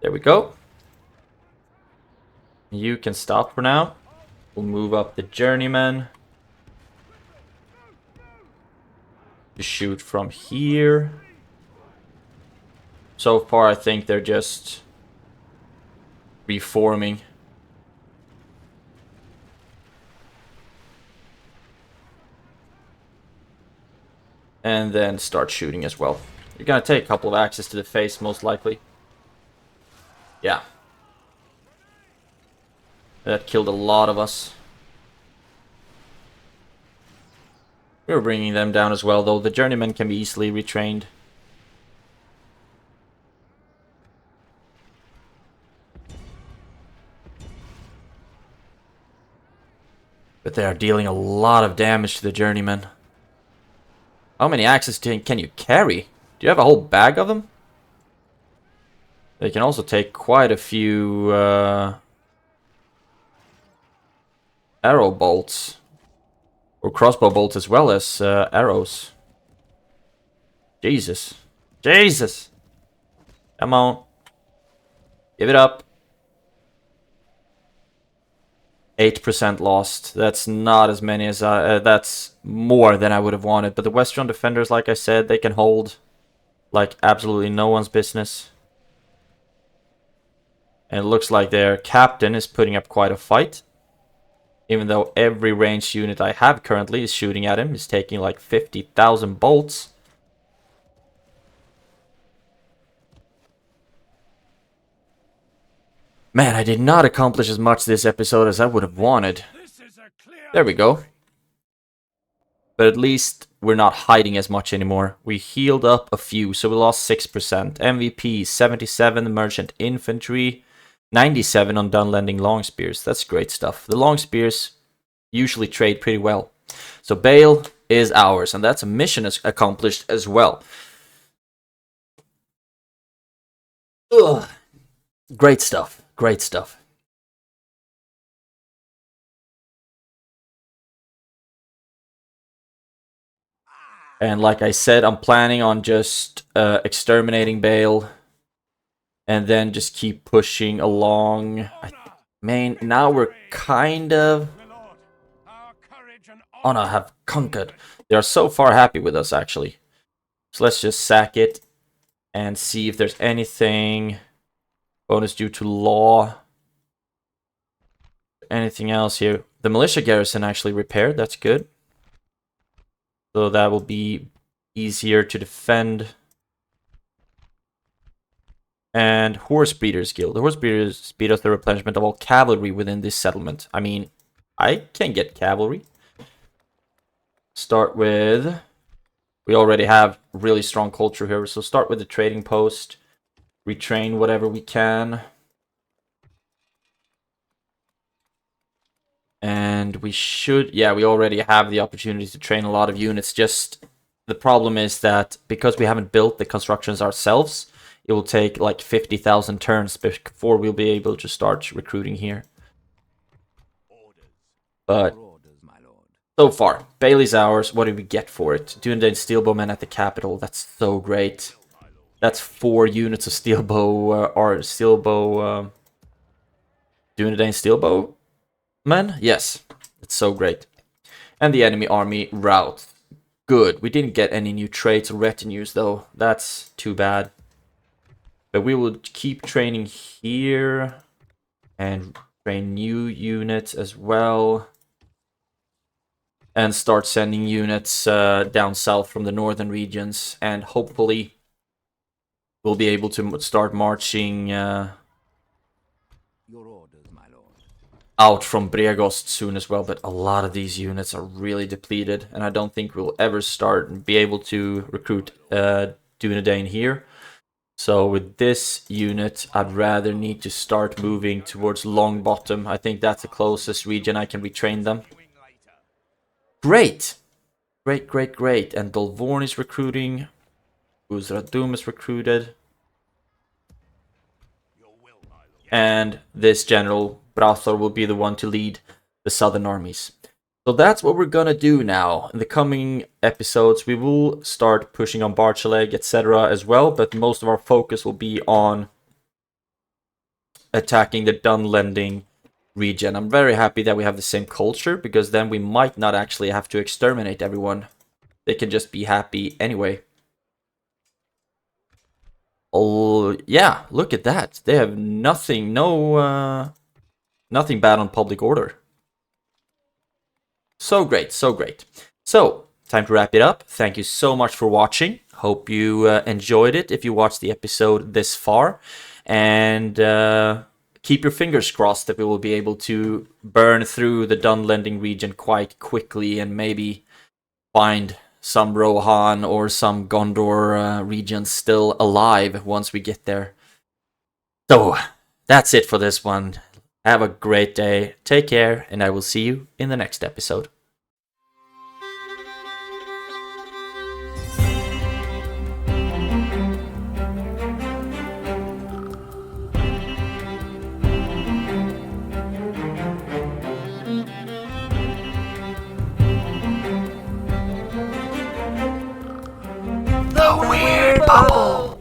There we go. You can stop for now. We'll move up the journeyman. To shoot from here. So far I think they're just reforming. And then start shooting as well. You're gonna take a couple of axes to the face most likely. Yeah. That killed a lot of us. We're bringing them down as well, though the journeymen can be easily retrained. But they are dealing a lot of damage to the journeymen. How many axes can you carry? Do you have a whole bag of them? They can also take quite a few arrow bolts. Or crossbow bolts as well as arrows. Jesus. Jesus! Come on. Give it up. 8% lost. That's not as many as that's more than I would have wanted. But the Westron defenders, like I said, they can hold like absolutely no one's business. And it looks like their captain is putting up quite a fight. Even though every ranged unit I have currently is shooting at him. He's taking like 50,000 bolts. Man, I did not accomplish as much this episode as I would have wanted. There we go. But at least we're not hiding as much anymore. We healed up a few, so we lost 6%. MVP 77, merchant infantry, 97 on DUNLANDing long spears. That's great stuff. The long spears usually trade pretty well. So Bale is ours, and that's a mission accomplished as well. Ugh. Great stuff. Great stuff. And like I said, I'm planning on just exterminating Bale. And then just keep pushing along. Now we're kind of... Oh no, have conquered. They are so far happy with us, actually. So let's just sack it. And see if there's anything. Bonus due to law. Anything else here? The militia garrison actually repaired. That's good. So that will be easier to defend. And Horse Breeders Guild. The Horse Breeders speed up the replenishment of all cavalry within this settlement. I mean, I can get cavalry. Start with... We already have really strong culture here, so start with the trading post. Retrain whatever we can. And we should... Yeah, we already have the opportunity to train a lot of units. Just the problem is that because we haven't built the constructions ourselves... It will take like 50,000 turns before we'll be able to start recruiting here. But so far, Bailey's ours. What did we get for it? DUNLAND Steelbowmen at the capital. That's so great. That's 4 units of Steelbow or Steelbow. DUNLAND Steelbowmen? Yes, it's so great. And the enemy army rout. Good. We didn't get any new traits or retinues though. That's too bad. But we will keep training here and train new units as well. And start sending units down south from the northern regions. And hopefully we'll be able to start marching Your orders, my lord. out from Bregost soon as well. But a lot of these units are really depleted. And I don't think we'll ever start and be able to recruit Dunedain here. So with this unit, I'd rather need to start moving towards Longbottom. I think that's the closest region I can retrain them. Great! Great, great, great. And Dolvorn is recruiting. Uzradum is recruited. And this General Brathor will be the one to lead the southern armies. So that's what we're gonna do now. In the coming episodes, we will start pushing on Barchaleg, etc. as well, but most of our focus will be on attacking the Dunlanding region. I'm very happy that we have the same culture, because then we might not actually have to exterminate everyone. They can just be happy anyway. Oh, yeah, look at that. They have nothing, nothing bad on public order. So great, so great. So, time to wrap it up. Thank you so much for watching. Hope you enjoyed it if you watched the episode this far. And keep your fingers crossed that we will be able to burn through the Dunlanding region quite quickly and maybe find some Rohan or some Gondor regions still alive once we get there. So, that's it for this one. Have a great day, take care, and I will see you in the next episode. The Weird Bubble!